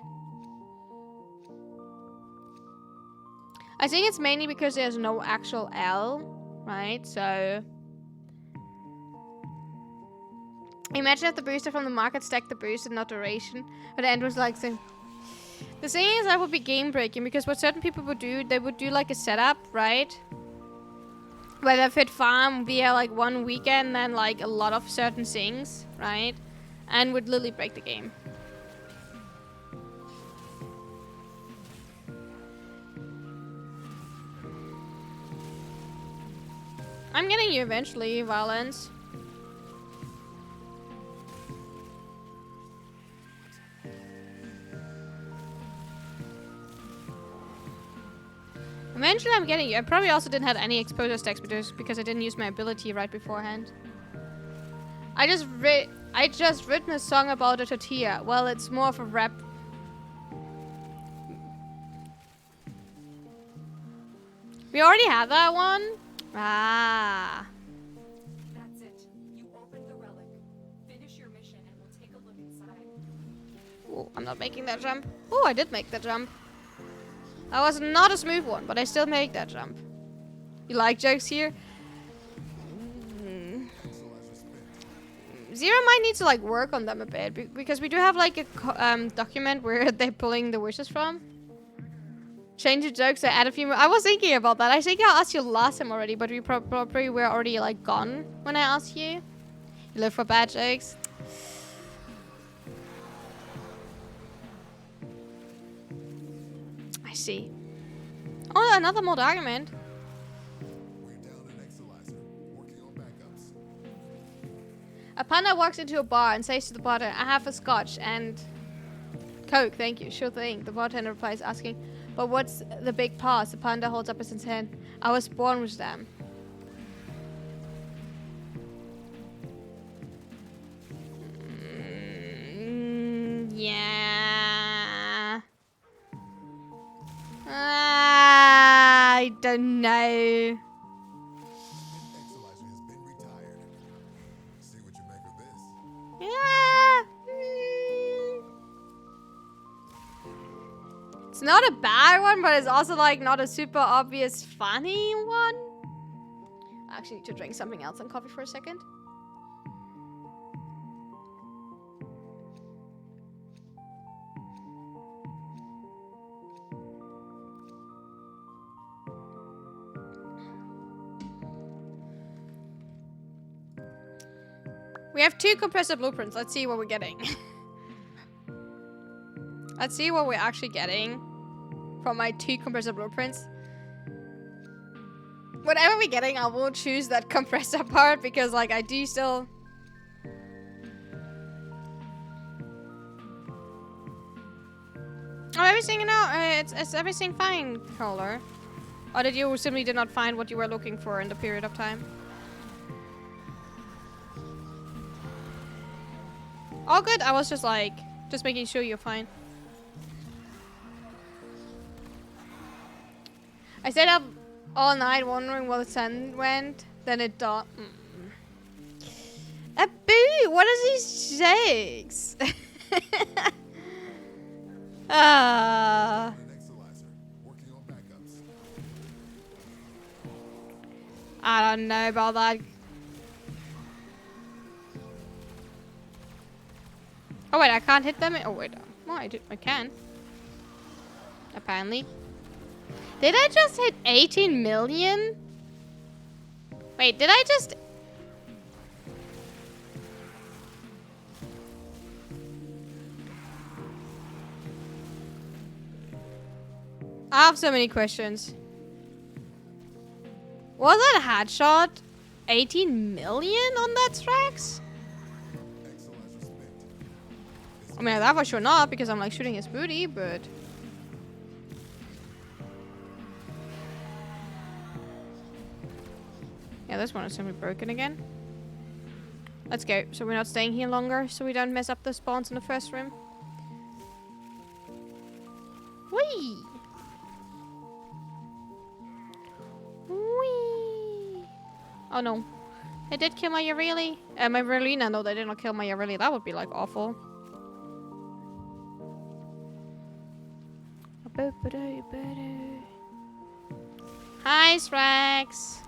I think it's mainly because there's no actual L, right? So... Imagine if the booster from the market stacked the booster, not duration. But the end was like... The thing is, that would be game-breaking, because what certain people would do, they would do, like, a setup, right? Where they fit farm via like 1 weekend and like a lot of certain things, right? And would literally break the game. I'm getting you eventually, Valence. Eventually I'm getting you. I probably also didn't have any exposure stacks because I didn't use my ability right beforehand. I just written a song about a tortilla. Well, it's more of a rap. We already had that one? Ah. That's it. You opened the relic. Finish your mission and we'll take a look inside. Oh, I'm not making that jump. Oh, I did make that jump. That was not a smooth one, but I still make that jump. You like jokes here? Zero might need to like work on them a bit because we do have like a document where they're pulling the wishes from. Change the jokes or add a few more. I was thinking about that. I think I asked you last time already, but we probably were already like gone when I asked you. You look for bad jokes. I see. Oh, another mod argument. We're down an exolizer. Working on backups. A panda walks into a bar and says to the bartender, I have a scotch and Coke, thank you. Sure thing. The bartender replies asking, but what's the big pass? The panda holds up his hand. I was born with them. Yeah. I don't know. Exolizer has been retired. See what you make of this. Yeah. It's not a bad one, but it's also like not a super obvious funny one. I actually need to drink something else than coffee for a second. We have 2 compressor blueprints. Let's see what we're getting. Let's see what we're actually getting from my 2 compressor blueprints. Whatever we're getting, I will choose that compressor part because, like, I do still... Oh, everything, you know, it's everything fine, caller. Or did you simply did not find what you were looking for in the period of time? All good. I was just like, just making sure you're fine. I stayed up all night wondering where the sun went. Then it dawned. A boo! What are these jokes? Ah. An exolizer. Working on backups. I don't know about that. Oh wait, I can't hit them. Oh wait, no, I can. Apparently. Did I just hit 18 million? Wait, did I just... I have so many questions. Was that a headshot? 18 million on that tracks? Exolizer spent. I mean, that for sure not, because I'm like shooting his booty, but... Yeah, this one is simply broken again. Let's go. So we're not staying here longer, so we don't mess up the spawns in the first room. Whee! Whee! Oh no. They did kill my Yareli. My Relina, no, they did not kill my Yareli. That would be like awful. Hi, Strax.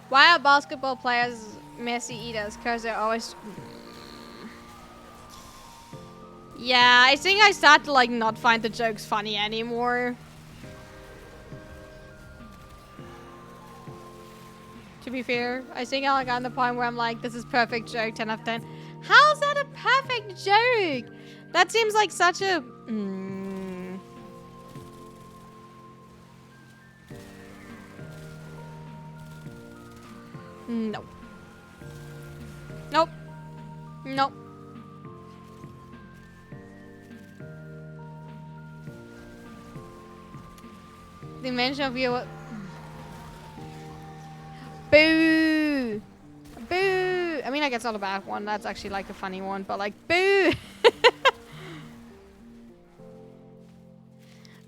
Why are basketball players messy eaters? Because they're always... Yeah, I think I start to like not find the jokes funny anymore. To be fair, I think I like on the point where I'm like, this is perfect joke, 10 out of 10. How's that a perfect joke? That seems like such a... Nope. Nope. Nope. The mention of you. Boo! Boo! I mean, like, it's not a bad one. That's actually like a funny one, but like, boo!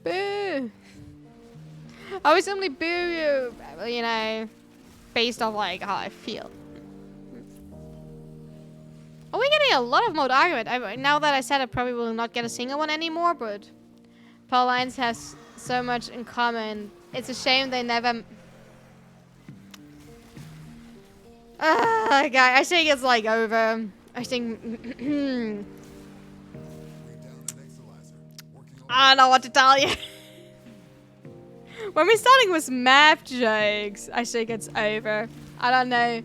Boo! I would simply boo you, you know, based off like how I feel. Oh, we're getting a lot of mode argument. Now that I said I probably will not get a single one anymore, but Power Lines has so much in common. It's a shame they never... I think it's like over. I think... I don't know what to tell you. When we're starting with map jokes, I think it's over. I don't know.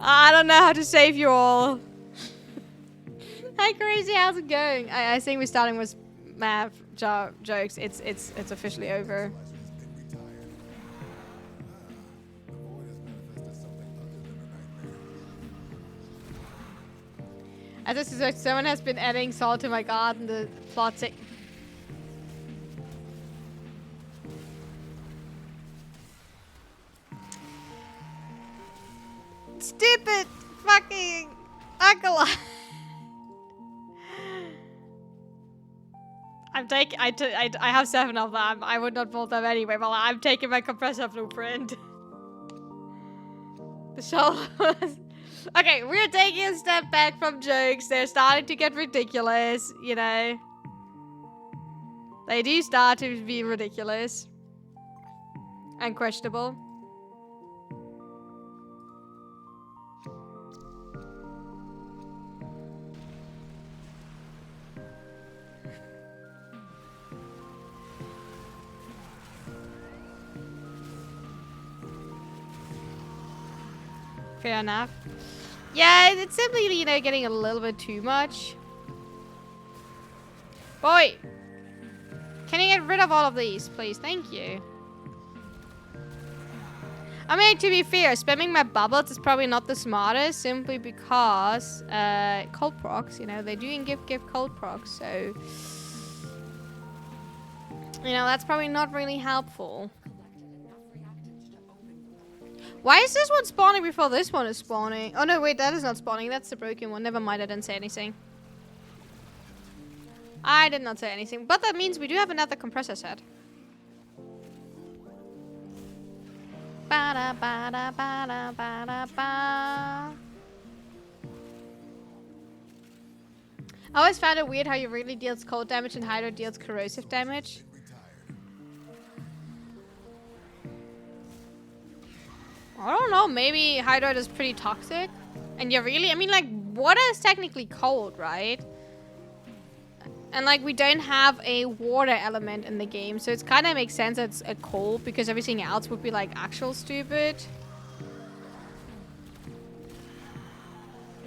I don't know how to save you all. Hi crazy, how's it going? I think we're starting with map jokes. It's officially over. As I suspect, someone has been adding salt to my garden. The plot sick. Stupid fucking acolyte. I have 7 of them. I would not build them anyway. Well, I'm taking my compressor blueprint. The shell. Okay, we're taking a step back from jokes. They're starting to get ridiculous, you know. They do start to be ridiculous. And questionable. Fair enough. Yeah, it's simply, you know, getting a little bit too much. Boy! Can you get rid of all of these, please? Thank you. I mean, to be fair, spamming my bubbles is probably not the smartest, simply because cold procs, you know, they do give cold procs, so... You know, that's probably not really helpful. Why is this one spawning before this one is spawning? Oh no, wait, that is not spawning. That's the broken one. Never mind, I didn't say anything. I did not say anything. But that means we do have another compressor set. Ba-da, ba-da, ba-da, ba-da, ba. I always found it weird how you really deals cold damage and Hydro deals corrosive damage. I don't know, maybe Hydroid is pretty toxic. And Yareli, I mean, like, water is technically cold, right? And, like, we don't have a water element in the game, so it kind of makes sense that it's a cold, because everything else would be, like, actual stupid.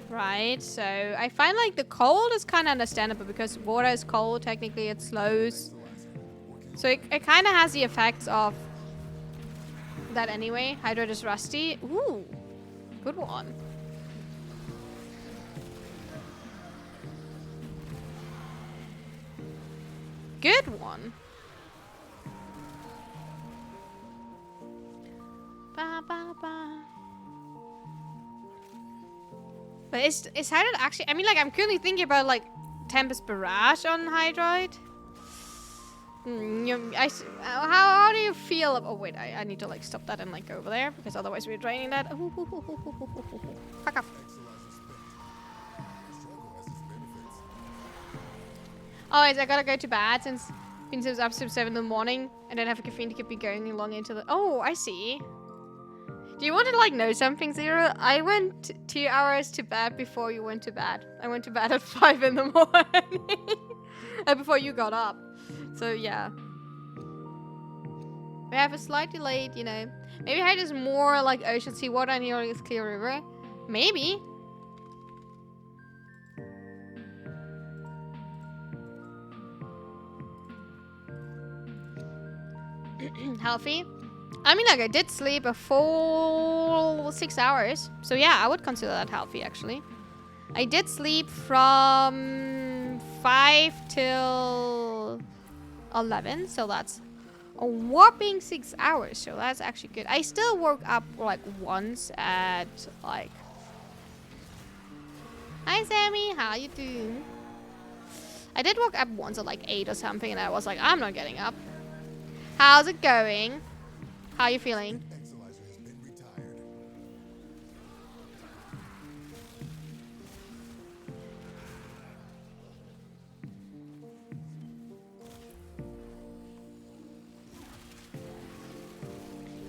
Right, so I find, like, the cold is kind of understandable, because water is cold, technically it slows. So it kind of has the effects of that anyway. Hydro is rusty. Ooh, good one. Good one. Ba, ba, ba. But is Hydroid actually... I mean, like, I'm currently thinking about, like, Tempest Barrage on Hydroid. How do you feel? Oh wait, I need to like stop that and like go over there because otherwise we're draining that. Fuck off. Oh, I gotta go to bed since it was up to 7 in the morning and then have a caffeine to keep me going along into the... Oh, I see. Do you want to like know something, Zero? I went 2 hours to bed before you went to bed. I went to bed at 5 in the morning. Before you got up. So yeah, we have a slight delay, you know. Maybe I just more like ocean sea water and here is clear river. Maybe. Healthy. I mean, like I did sleep a full 6 hours, so yeah, I would consider that healthy actually. I did sleep from 5 till 11, so that's a whopping 6 hours, so that's actually good. I still woke up like once at like... Hi Sammy, how you doing? I did wake up once at like 8 or something and I was like, I'm not getting up. How's it going? How are you feeling?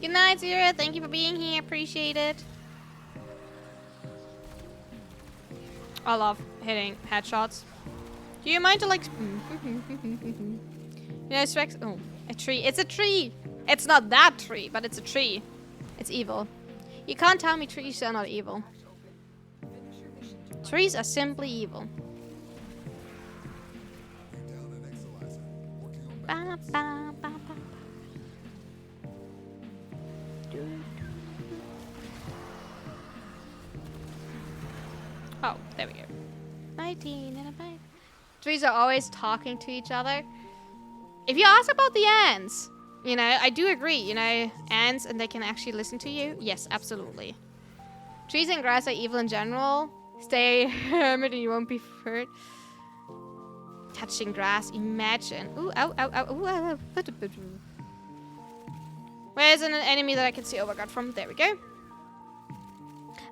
Good night, Zira. Thank you for being here. Appreciate it. I love hitting headshots. Do you mind to like... you know, Specs... Oh, a tree. It's a tree! It's not that tree, but it's a tree. It's evil. You can't tell me trees are not evil. Trees are simply evil. Down an exolizer. Working on Ba, ba, ba, ba. Oh, there we go. 19 and a 5. Trees are always talking to each other. If you ask about the ants, you know, I do agree, you know, ants and they can actually listen to you. Yes, absolutely. Trees and grass are evil in general. Stay hermit and you won't be hurt. Touching grass, imagine. Ooh, ow, ow, ow, ooh, ow, ow. Where's an enemy that I can see overguard from? There we go.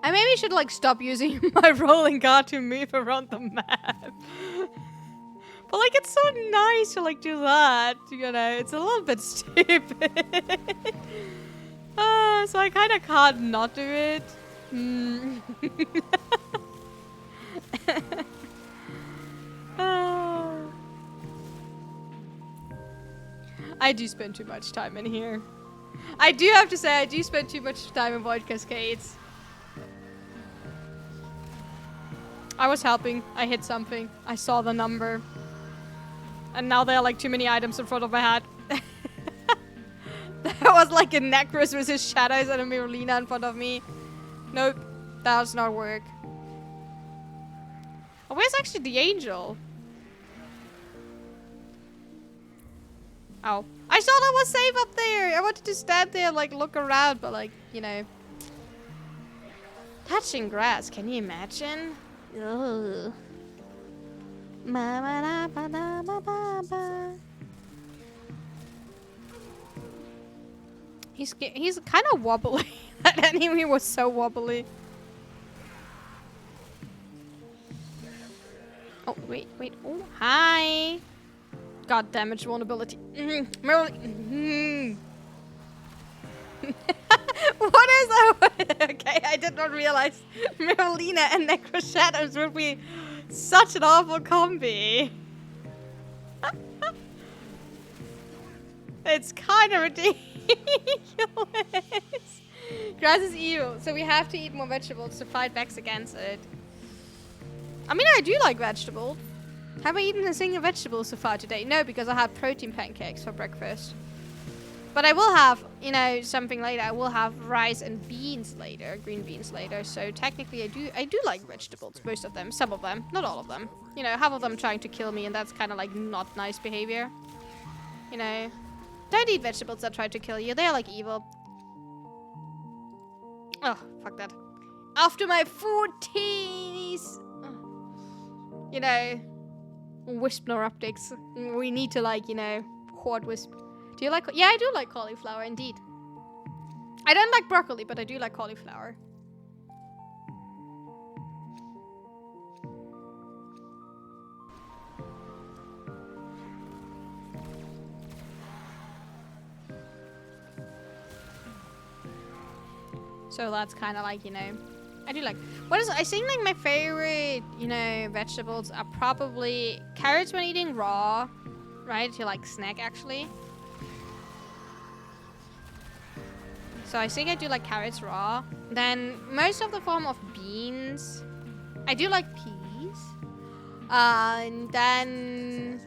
I maybe should like stop using my rolling guard to move around the map. But like it's so nice to like do that, you know, it's a little bit stupid. So I kind of can't not do it. I do spend too much time in here. I do have to say, I do spend too much time in Void Cascades. I was helping. I hit something. I saw the number. And now there are like too many items in front of my head. There was like a Necros with his shadows and a Mirolina in front of me. Nope. That does not work. Oh, where's actually the angel? Oh. I thought I was safe up there. I wanted to stand there and like look around, but like, you know. Touching grass, can you imagine? Ugh. He's kind of wobbly. That enemy was so wobbly. Oh, wait. Oh, hi. God, damage vulnerability. What is that? Okay, I did not realize Mirolina and Necro Shadows would be such an awful combi. It's kind of ridiculous. Grass is evil, so we have to eat more vegetables to fight back against it. I mean, I do like vegetables. Have I eaten a single vegetable so far today? No, because I had protein pancakes for breakfast. But I will have, you know, something later. I will have rice and beans later, green beans later. So technically, I do like vegetables, most of them, some of them, not all of them. You know, half of them trying to kill me, and that's kind of like not nice behavior. You know, don't eat vegetables that try to kill you. They're like evil. Oh, fuck that. After my 40s, you know, wisp neuroptics. We need to like, you know, hoard wisp. Do you like? Yeah, I do like cauliflower, indeed. I don't like broccoli, but I do like cauliflower. So that's kind of like, you know, I do like. What is? I think like my favorite, you know, vegetables are probably carrots when eating raw, right? To like snack actually. So I think I do like carrots raw. Then most of the form of beans. I do like peas. And then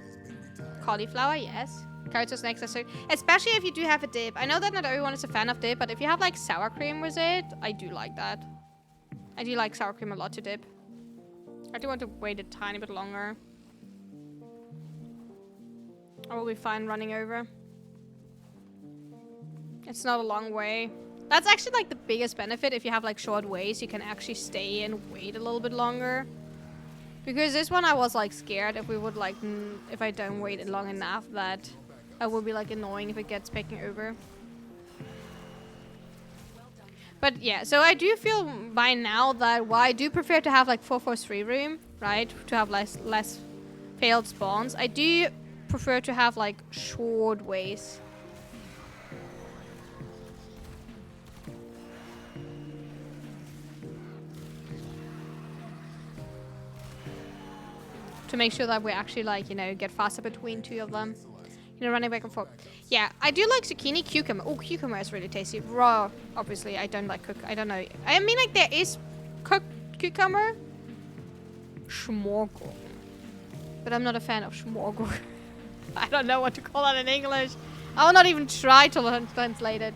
cauliflower, yes. Carrots are snacks are so, especially if you do have a dip. I know that not everyone is a fan of dip, but if you have like sour cream with it, I do like that. I do like sour cream a lot to dip. I do want to wait a tiny bit longer. I will be fine running over. It's not a long way. That's actually like the biggest benefit. If you have like short ways, you can actually stay and wait a little bit longer. Because this one I was like scared if we would like, if I don't wait it long enough, that it will be like annoying if it gets taken over. But yeah, so I do feel by now that while I do prefer to have like 443 room, right? To have less failed spawns. I do prefer to have like short ways. to make sure that we actually like, you know, get faster between two of them. You know, running back and forth. Yeah, I do like zucchini. Cucumber. Oh, cucumber is really tasty. Raw, obviously. I don't like cooked. I don't know. I mean, like, there is cooked cucumber. Schmorgel. But I'm not a fan of schmorgel. I don't know what to call that in English. I will not even try to translate it.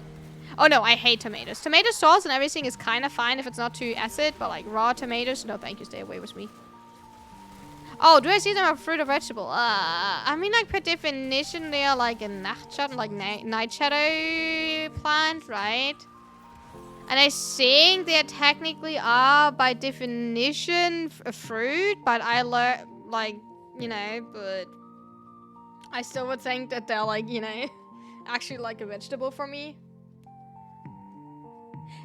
Oh no, I hate tomatoes. Tomato sauce and everything is kind of fine if it's not too acid, but like raw tomatoes, no thank you, stay away with me. Oh, do I see them as fruit or vegetable? I mean, like, per definition, they are like a night shadow plant, right? And I think they technically are, by definition, a fruit, but I learned, like, you know, but I still would think that they're, like, you know, actually like a vegetable for me.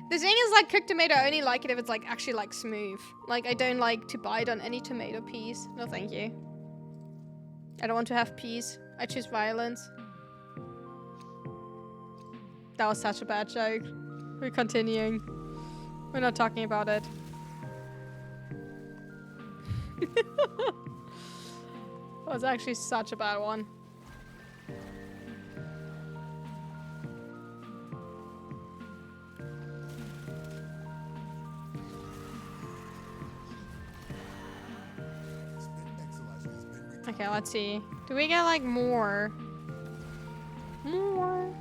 The thing is, like, cooked tomato, I only like it if it's, like, actually, like, smooth. Like, I don't like to bite on any tomato piece. No, thank you. I don't want to have peace. I choose violence. That was such a bad joke. We're continuing. We're not talking about it. That was actually such a bad one. Okay, let's see. Do we get like more? More.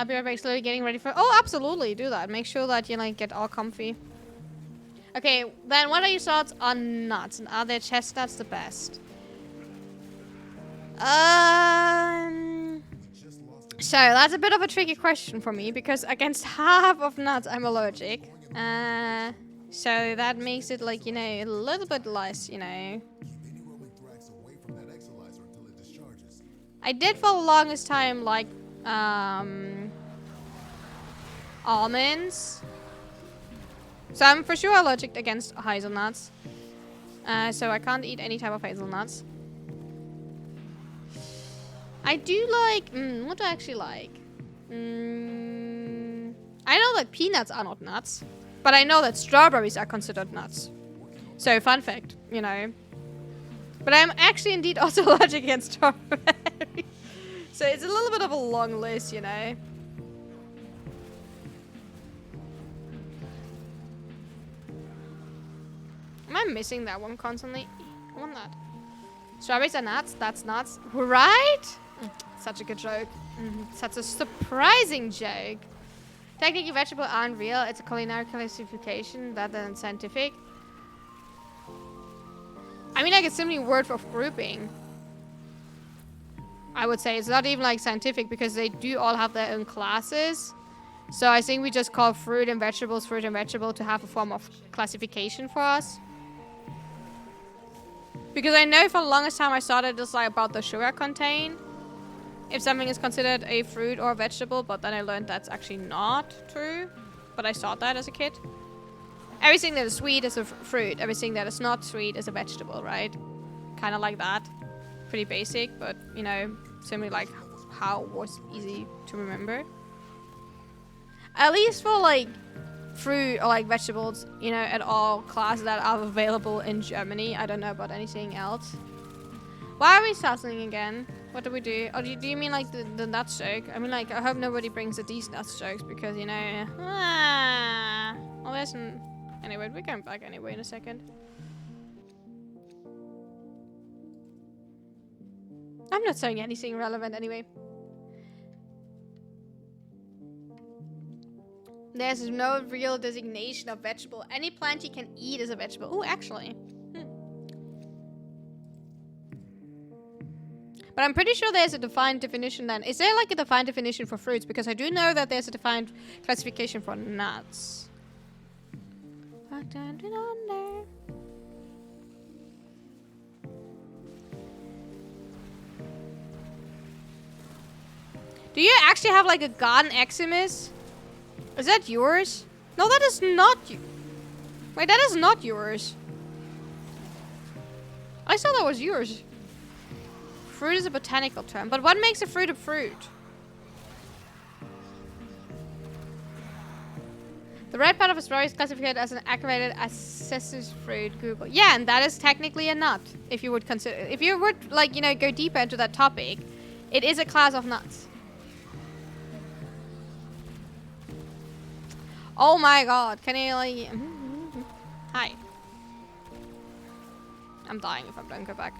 Be right back, slowly getting ready for. Oh, absolutely, do that. Make sure that you like get all comfy. Okay, then what are your thoughts on nuts? And are their chestnuts the best? So that's a bit of a tricky question for me because against half of nuts I'm allergic. So that makes it like, you know, a little bit less, you know. I did for the longest time like almonds. So I'm for sure allergic against hazelnuts. So I can't eat any type of hazelnuts. I do like, what do I actually like? I know that peanuts are not nuts, but I know that strawberries are considered nuts. So fun fact, you know. But I'm actually indeed also allergic against strawberries. So it's a little bit of a long list, you know. Am I missing that one constantly? I want that. Strawberries are nuts. That's nuts. Right? Such a good joke. Such a surprising joke. Technically, vegetables aren't real. It's a culinary classification rather than scientific. I mean, like, it's simply a word of grouping. I would say it's not even like scientific because they do all have their own classes. So I think we just call fruit and vegetable to have a form of classification for us. Because I know for the longest time I thought it was like about the sugar content. If something is considered a fruit or a vegetable, but then I learned that's actually not true. But I thought that as a kid. Everything that is sweet is a fruit. Everything that is not sweet is a vegetable, right? Kind of like that. Pretty basic, but, you know, simply like how it was easy to remember. At least for like fruit or like vegetables, you know, at all classes that are available in Germany. I don't know about anything else. Why are we sassing again? What do we do? Or do you mean like the nuts joke? I mean, like, I hope nobody brings these nuts jokes because, you know, well, there's an... Anyway, we're going back anyway in a second. I'm not saying anything relevant anyway. There's no real designation of vegetable. Any plant you can eat is a vegetable. Oh, actually. But I'm pretty sure there's a defined definition then. Is there like a defined definition for fruits? Because I do know that there's a defined classification for nuts. Do you actually have like a garden Eximus? Is that yours? No, that is not you. Wait, that is not yours. I thought that was yours. Fruit is a botanical term, but what makes a fruit a fruit? red part of a strawberry is classified as an activated accessories fruit. Google. Yeah, and that is technically a nut. If you would consider, if you would like, you know, go deeper into that topic, it is a class of nuts. Oh my god, can you like... Hi. I'm dying if I don't go back.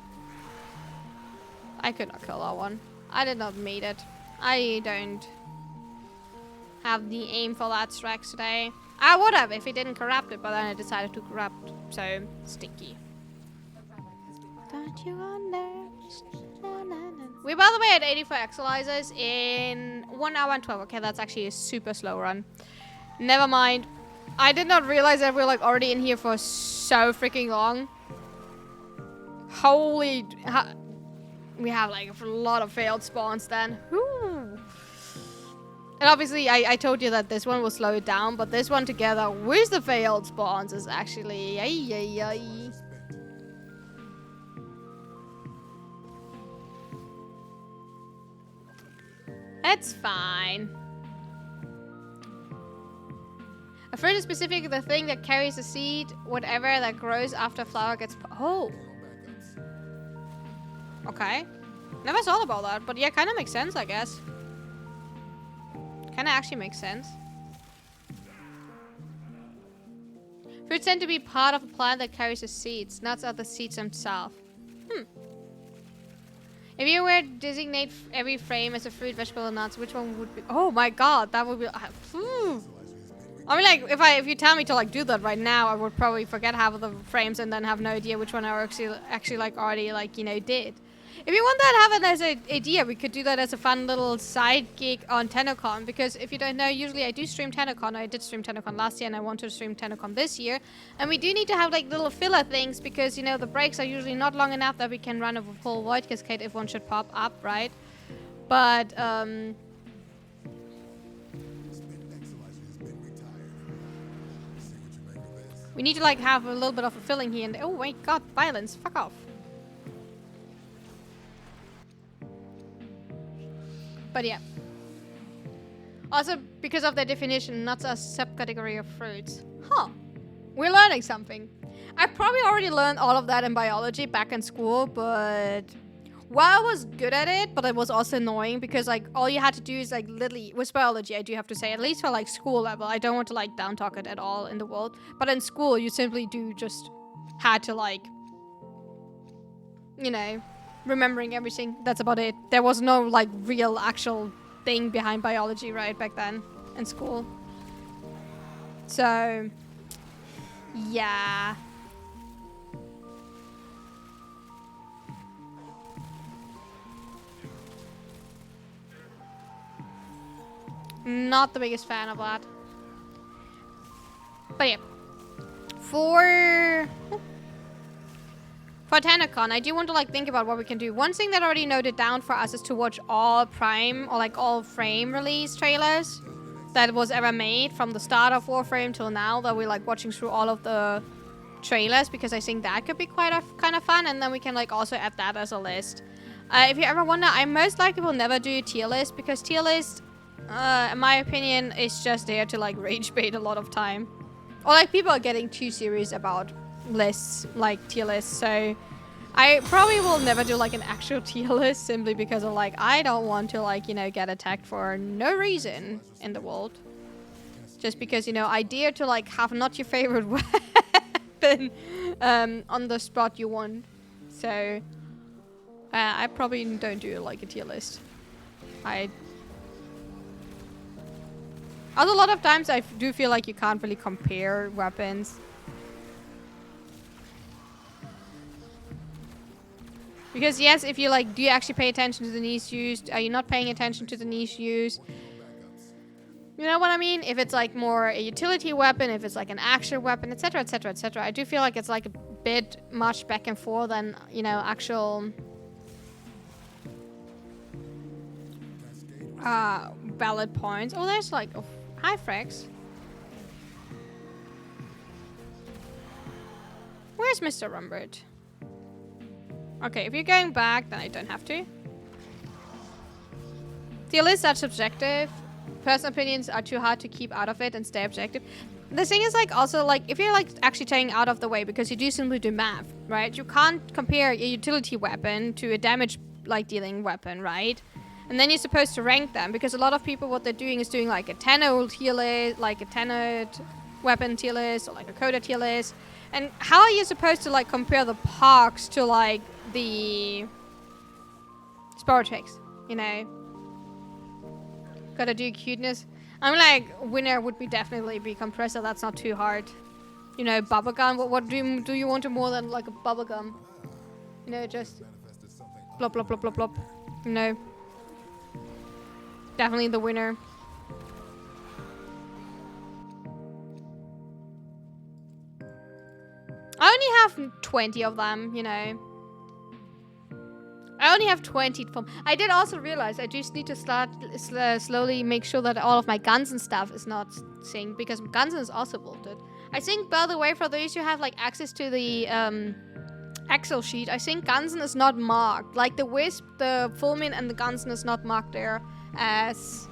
I could not kill that one. I did not meet it. I don't have the aim for that Strax today. I would have if he didn't corrupt it, but then I decided to corrupt. So, stinky. Don't you understand? We're by the way at 84 actualizers in 1 hour and 12. Okay, that's actually a super slow run. Never mind. I did not realize that we're like already in here for so freaking long. Holy... we have like a lot of failed spawns then. Woo. And obviously I told you that this one will slow it down, but this one together with the failed spawns is actually... Ay, ay, ay. It's fine. A fruit is specifically the thing that carries a seed, whatever that grows after a flower gets... Oh! Okay. Never thought about that, but yeah, kind of makes sense, I guess. Kind of actually makes sense. Fruits tend to be part of a plant that carries the seeds. Nuts are the seeds themselves. If you were to designate every frame as a fruit, vegetable, and nuts, which one would be... Oh my god, that would be... I mean, like, if you tell me to, like, do that right now, I would probably forget half of the frames and then have no idea which one I actually like, already, like, you know, did. If you want that, have it as an idea. We could do that as a fun little side gig on TennoCon. Because if you don't know, usually I do stream TennoCon. I did stream TennoCon last year and I want to stream TennoCon this year. And we do need to have like little filler things because, you know, the breaks are usually not long enough that we can run a full Void Cascade if one should pop up, right? But, we need to like have a little bit of a filling here. And oh my god, violence. Fuck off. But yeah. Also, because of their definition, nuts are a subcategory of fruits. Huh. We're learning something. I probably already learned all of that in biology back in school, but... Well, I was good at it, but it was also annoying because, like, all you had to do is, like, literally... With biology, I do have to say, at least for, like, school level. I don't want to, like, down-talk it at all in the world. But in school, you simply do just had to, like... You know... remembering everything. That's about it. There was no like real actual thing behind biology right back then in school. So yeah. Not the biggest fan of that. But yeah. For TennoCon, I do want to like think about what we can do. One thing that I already noted down for us is to watch all Prime or like all Frame release trailers that was ever made from the start of Warframe till now. That we're like watching through all of the trailers because I think that could be quite kind of fun. And then we can like also add that as a list. If you ever wonder, I most likely will never do a tier list because tier list, in my opinion, is just there to like rage bait a lot of time. Or like people are getting too serious about lists, like tier lists, so I probably will never do like an actual tier list simply because of like I don't want to like, you know, get attacked for no reason in the world. Just because, you know, I dare to like have not your favorite weapon on the spot you want. So I probably don't do like a tier list. Although a lot of times I do feel like you can't really compare weapons. Because yes, if you like, do you actually pay attention to the niche used? Are you not paying attention to the niche used? You know what I mean? If it's like more a utility weapon, if it's like an action weapon, etc, etc, etc. I do feel like it's like a bit much back and forth than, you know, actual valid points. Oh, there's like, oh, hi Frex. Where's Mr. Rumbert? Okay, if you're going back, then I don't have to. Tier lists are subjective. Personal opinions are too hard to keep out of it and stay objective. the thing is, like, also, like, if you're, like, actually taking out of the way, because you do simply do math, right? You can't compare a utility weapon to a damage, like, dealing weapon, right? And then you're supposed to rank them, because a lot of people, what they're doing is doing, like, a 10-old tier list, like a 10-old weapon tier list, or, like, a coda tier list. And how are you supposed to, like, compare the parks to, like, the Sportex, you know? Gotta do cuteness. I'm like, winner would be definitely be compressor. That's not too hard. You know, bubblegum. What do you want to more than like a bubblegum? You know, just Manifested something blop blop blop blop blop. You know, definitely the winner. I only have 20 of them. You know. I only have 20 from. I did also realize I just need to start slowly make sure that all of my guns and stuff is not synced, because guns is also bolted. I think, by the way, for those who have like access to the Excel sheet, I think Gunsen is not marked. Like the Wisp, the Fulmin, and the Gunsen is not marked there as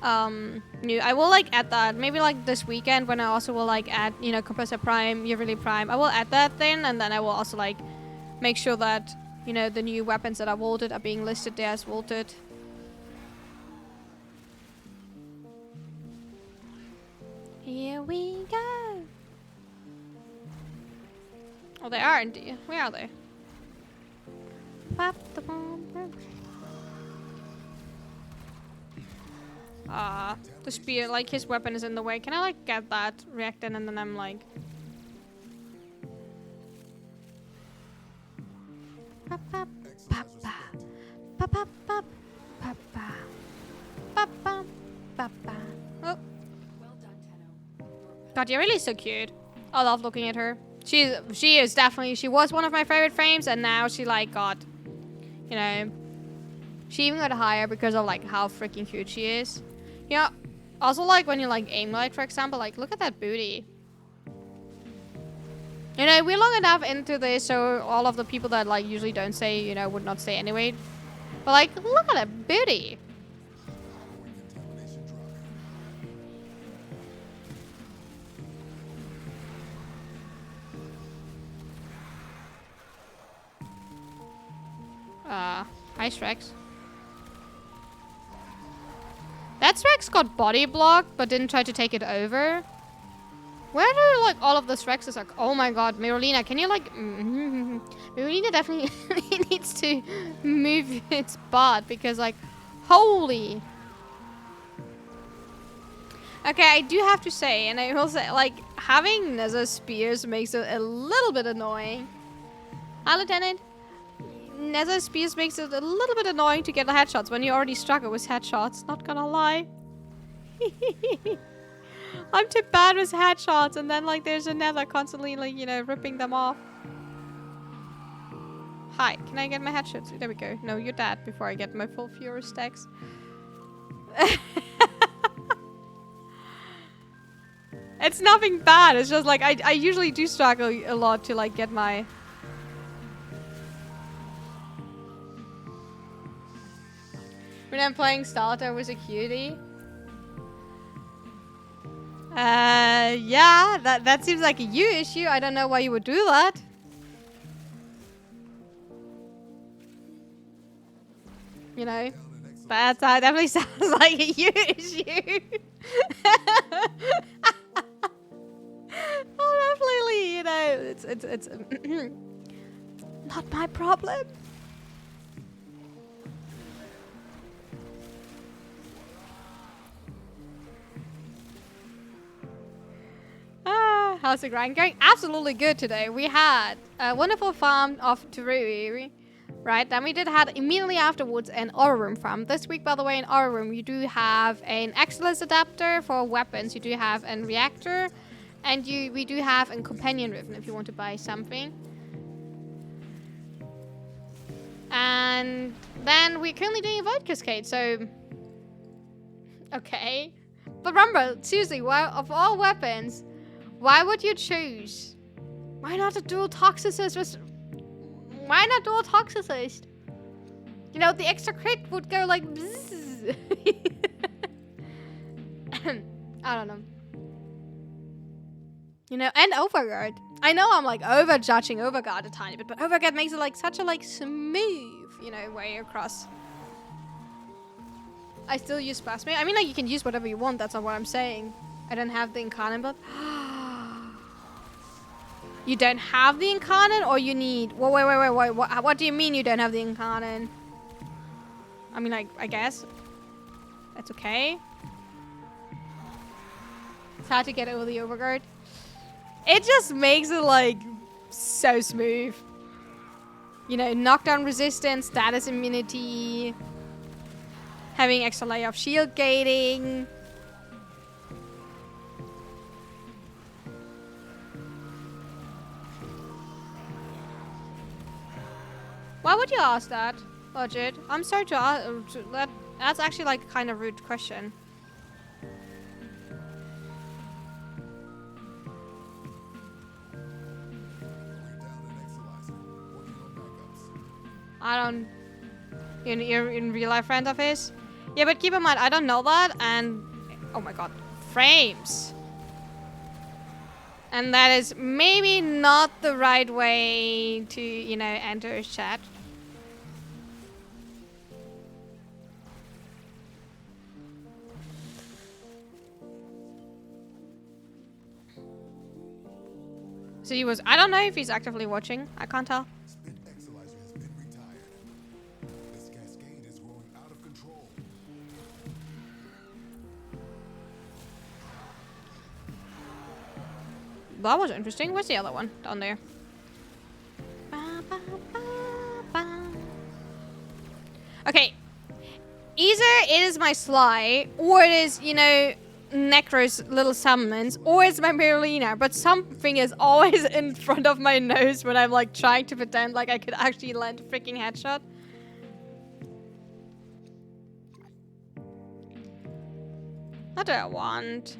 new. I will like add that maybe like this weekend, when I also will like add, you know, Compressor Prime, Yareli Prime. I will add that then, and then I will also like make sure that, you know, the new weapons that are vaulted are being listed there as vaulted. Here we go. Oh, they are indeed. Where are they? Pop the bomb. The spear, like his weapon is in the way. Can I like get that reacted, and then I'm like... Pop, pop, pop, pop. Pop, pop, pop, pop, pop. Pop, pop, pop, pop. Oh. Well done, Tenno. God, you're really so cute. I love looking at her. She is definitely, she was one of my favorite frames, and now she like got, you know, she even got higher because of like how freaking cute she is. You know, also like when you like aim light, for example, like look at that booty. You know, we're long enough into this, so all of the people that like usually don't say, you know, would not say anyway. But like, look at that booty. Ice Rex. That Rex got body blocked, but didn't try to take it over. Where do like all of the Rexes are? Oh my god, Mirolina, can you like... Mirolina definitely needs to move its butt, because like, holy... Okay, I do have to say, and I will say, like, having Nether Spears makes it a little bit annoying. Hi, Lieutenant. Nether Spears makes it a little bit annoying to get the headshots when you already struggle with headshots, not gonna lie. I'm too bad with headshots, and then like there's a Nether constantly like, you know, ripping them off. Hi, can I get my headshots? There we go. No, you're dead before I get my full Fury stacks. It's nothing bad, it's just like I usually do struggle a lot to like get my... When I'm playing starter with a cutie. Yeah, that seems like a you issue. I don't know why you would do that. You know, that definitely sounds like a you issue. Oh, definitely, you know, it's not my problem. How's the grind going? Absolutely good today. We had a wonderful farm of Teruri, right? Then we had immediately afterwards an Aura Room farm. This week, by the way, in Aura Room, you do have an Excellence adapter for weapons. You do have a reactor, and we do have a companion ribbon if you want to buy something. And then we're currently doing a Void Cascade, so... Okay. But remember, seriously, why, of all weapons... Why would you choose? Why not a dual toxicist? Why not dual toxicist? You know, the extra crit would go like bzzz. I don't know. You know, and Overguard. I know I'm like overjudging Overguard a tiny bit, but Overguard makes it like such a like smooth, you know, way across. I still use Spasmate. I mean, like, you can use whatever you want. That's not what I'm saying. I don't have the Incarnate, but... You don't have the Incarnate, or you need... Well, wait. What do you mean you don't have the Incarnate? I mean, like, I guess. That's okay. It's hard to get over the Overguard. It just makes it, like, so smooth. You know, knockdown resistance, status immunity... Having extra layer of shield gating. Why would you ask that, Legit? I'm sorry to ask. That's actually like a kind of rude question. I don't... You're in real life friend of his? Yeah, but keep in mind, I don't know that, and... Oh my god. Frames. And that is maybe not the right way to, you know, enter his chat. So he was... I don't know if he's actively watching. I can't tell. Equalizer has been retired. This cascade is growing out of control. That was interesting. Where's the other one? Down there. Okay. Either it is my Sly, or it is, you know, Necro's little summons, or it's my Marlena, but something is always in front of my nose when I'm like trying to pretend like I could actually land a freaking headshot. What do I want?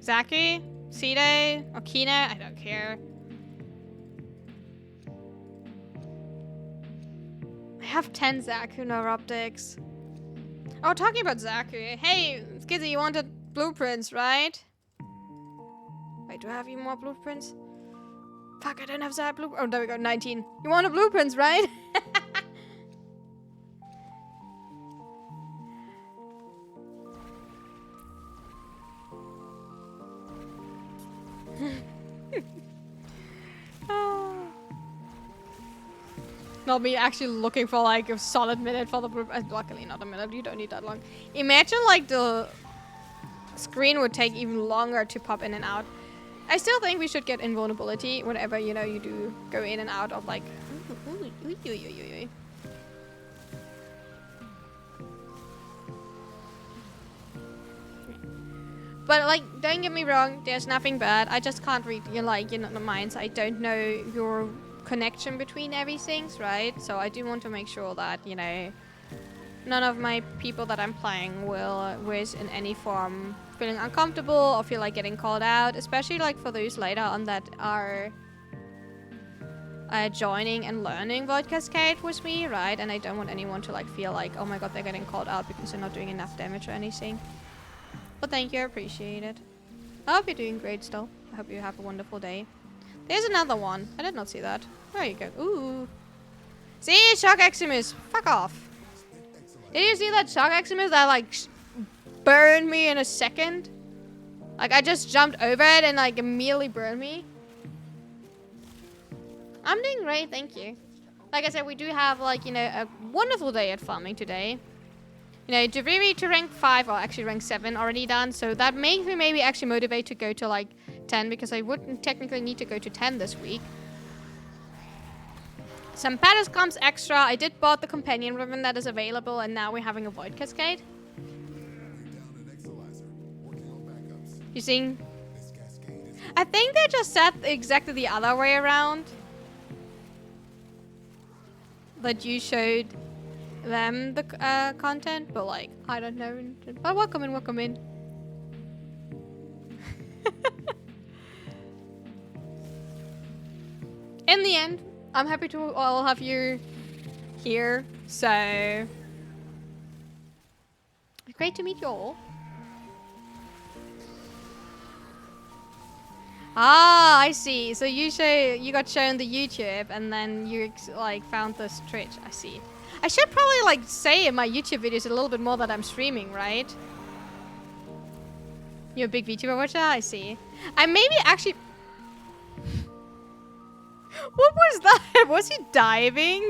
Zaki? Side? Okina? I don't care. I have 10 Zaku neuroptics. Oh, talking about Zaku. Hey, Skizzy, you wanted blueprints, right? Wait, do I have even more blueprints? Fuck, I don't have that blue. Oh, there we go, 19. You wanted blueprints, right? Not me actually looking for like a solid minute for the blueprint. Luckily not a minute, you don't need that long. Imagine like the screen would take even longer to pop in and out. I still think we should get invulnerability whenever, you know, you do go in and out of like... But like, don't get me wrong, there's nothing bad. I just can't read your like, you know, the minds. I don't know your connection between everything, right? So I do want to make sure that, you know, none of my people that I'm playing will wish in any form feeling uncomfortable or feel like getting called out, especially like for those later on that are joining and learning Void Cascade with me, right? And I don't want anyone to like feel like, oh my god, they're getting called out because they're not doing enough damage or anything. But thank you, I appreciate it. I hope you're doing great still. I hope you have a wonderful day. There's another one. I did not see that. There you go. Ooh. See? Shock Eximus. Fuck off. Did you see that Shock Eximus that like burned me in a second? Like I just jumped over it and like immediately burned me. I'm doing great, thank you. Like I said, we do have like, you know, a wonderful day at farming today. You know, Javiri to rank 5, or actually rank 7 already done. So that makes me maybe actually motivate to go to like 10, because I wouldn't technically need to go to 10 this week. Some Paddles comes extra. I did bought the companion ribbon that is available, and now we're having a Void Cascade. You seeing? I think they just said exactly the other way around. That you showed them the content, but like, I don't know. But welcome in, welcome in. In the end, I'm happy to all have you here, so great to meet you all. Ah, I see. So you got shown the YouTube and then you like found this Twitch. I see. I should probably like say in my YouTube videos a little bit more that I'm streaming, right? You're a big VTuber watcher? I see. I maybe actually... What was that? Was he diving?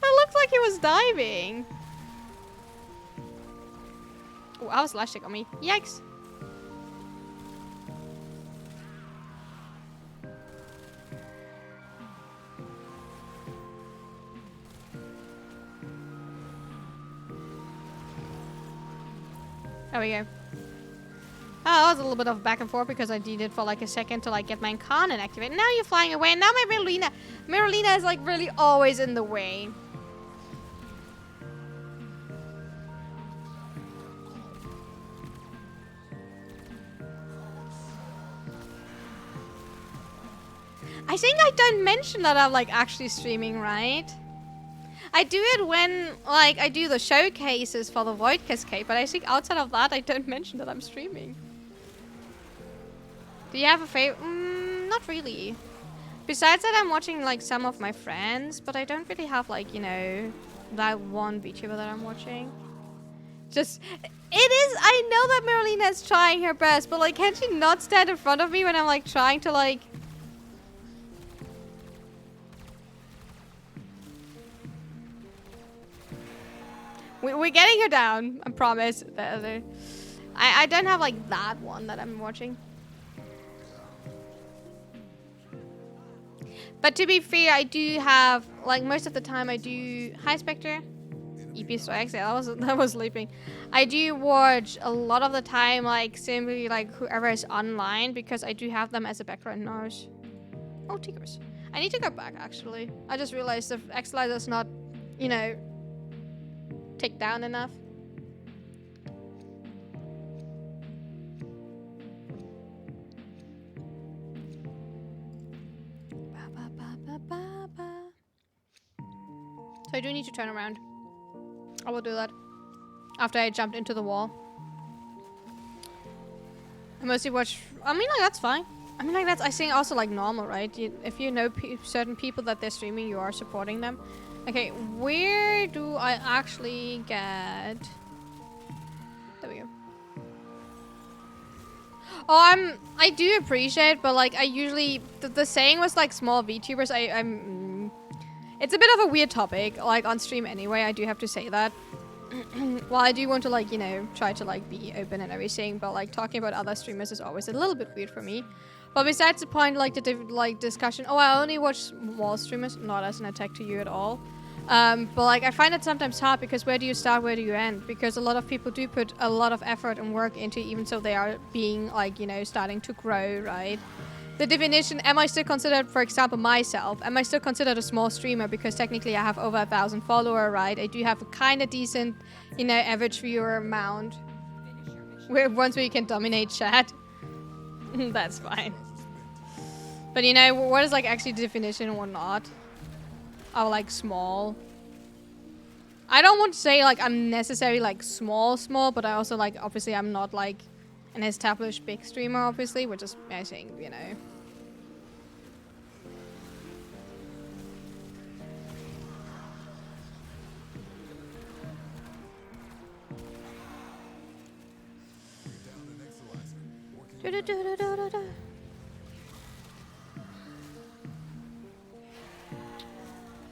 It looked like he was diving. Oh, I was lashing on me. Yikes. There we go. Oh, that was a little bit of back and forth because I did it for like a second to like get my cannon activated. Now you're flying away and now my Merlina is like really always in the way. I think I don't mention that I'm like actually streaming, right? I do it when, like, I do the showcases for the Void Cascade, but I think outside of that, I don't mention that I'm streaming. Do you have a favorite? Not really. Besides that, I'm watching, like, some of my friends, but I don't really have, like, you know, that one VTuber that I'm watching. Just, it is, I know that Merlina is trying her best, but, like, can she not stand in front of me when I'm, like, trying to, like... We're getting her down, I promise. I don't have like that one that I'm watching. But to be fair, I do have, like most of the time I do... Hi Spectre. EP Strikes, yeah, that was sleeping. I do watch a lot of the time, like simply like whoever is online because I do have them as a background noise. Oh, tigers. I need to go back actually. I just realized the X-Lizer is not, you know, take down enough. So I do need to turn around. I will do that after I jumped into the wall. I mostly watch. I mean, like that's fine. I mean, like that's I think also like normal, right? If you know certain people that they're streaming, you are supporting them. Okay, where do I actually get... There we go. Oh, I do appreciate, but like I usually... The saying was like small VTubers, it's a bit of a weird topic, like on stream anyway, I do have to say that. Well, I do want to like, you know, try to like be open and everything, but like talking about other streamers is always a little bit weird for me. But besides the point, like the discussion, oh, I only watch small streamers, not as an attack to you at all. But like I find it sometimes hard because where do you start, where do you end? Because a lot of people do put a lot of effort and work into even so they are being like, you know, starting to grow, right? The definition, am I still considered, for example, myself, am I still considered a small streamer because technically I have over 1,000 followers, right? I do have a kind of decent, you know, average viewer amount. Once we can dominate chat. That's fine. But you know, what is like actually the definition or not? Of like small. I don't want to say like I'm necessarily like small, but I also like obviously I'm not like an established big streamer, obviously, which is I think, you know.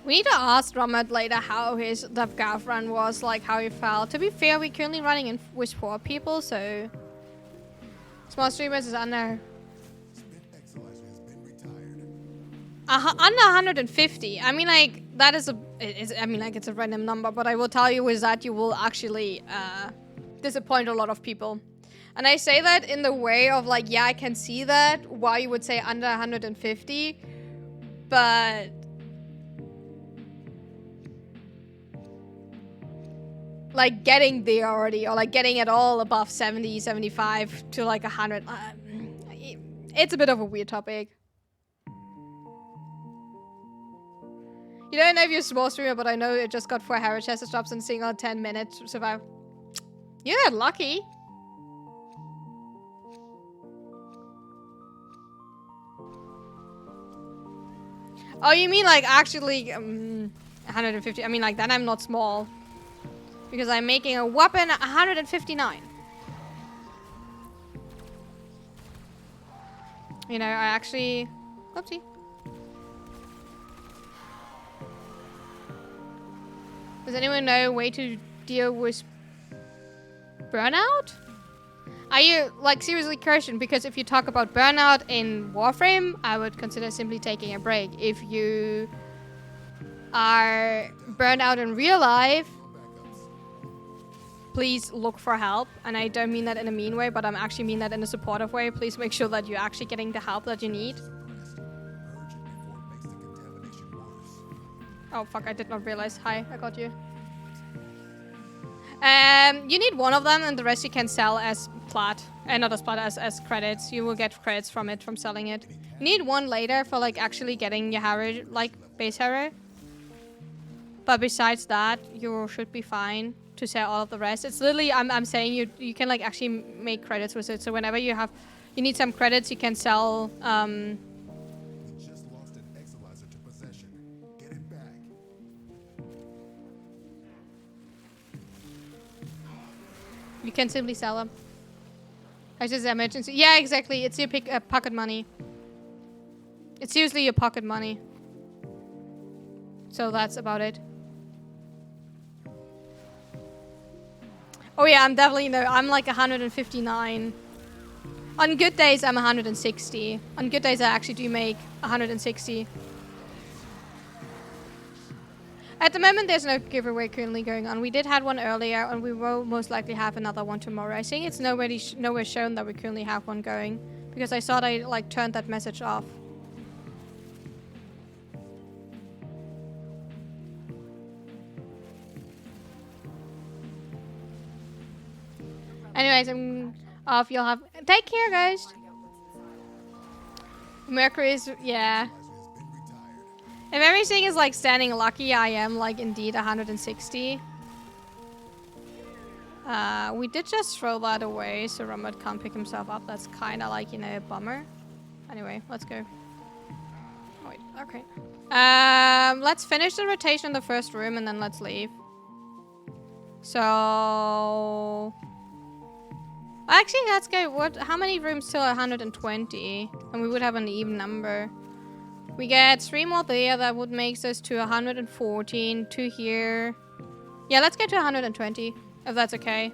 We need to ask Romad later how his DevGav run was, like how he felt. To be fair, we're currently running in with 4 people, so small streamers is under under 150. I mean, like that is I mean, like it's a random number, but I will tell you is that you will actually disappoint a lot of people. And I say that in the way of like, yeah, I can see that why you would say under 150, but like getting there already, or like getting it all above 70, 75 to like 100, it's a bit of a weird topic. You don't know if you're a small streamer, but I know it just got 4 Harrow chest drops in single 10 minutes to survive. You're lucky. Oh, you mean like actually 150? I mean like then I'm not small. Because I'm making a whopping 159. You know, I actually... Oopsie. Does anyone know a way to deal with burnout? Are you, like, seriously questioned? Because if you talk about burnout in Warframe, I would consider simply taking a break. If you are burned out in real life, please look for help. And I don't mean that in a mean way, but I actually mean that in a supportive way. Please make sure that you're actually getting the help that you need. Oh, fuck, I did not realize. Hi, I got you. You need one of them, and the rest you can sell as plat. Not as plat, as credits. You will get credits from it, from selling it. You need one later for, like, actually getting your harrow, like, base harrow. But besides that, you should be fine to sell all of the rest. It's literally, I'm saying you can, like, actually make credits with it. So whenever you need some credits, you can sell, Just lost an exilizer to possession. Get it back. you can simply sell them. It's just emergency. Yeah, exactly. It's your pocket money. It's usually your pocket money. So that's about it. Oh yeah, I'm definitely, I'm like 159. On good days, I'm 160. On good days, I actually do make 160. At the moment, there's no giveaway currently going on. We did have one earlier, and we will most likely have another one tomorrow. I think it's nowhere shown that we currently have one going, because I thought I like turned that message off. Anyways, I'm off. You'll have... Take care, guys. Mercury is... Yeah. If everything is, like, standing lucky, I am, like, indeed 160. We did just throw that away, so Rumbat can't pick himself up. That's kind of, like, you know, a bummer. Anyway, let's go. Oh, wait, okay. Let's finish the rotation in the first room, and then let's leave. So... Actually, let's go. How many rooms till 120? And we would have an even number. We get 3 more there. That would make us to 114. 2 here. Yeah, let's get to 120. If that's okay.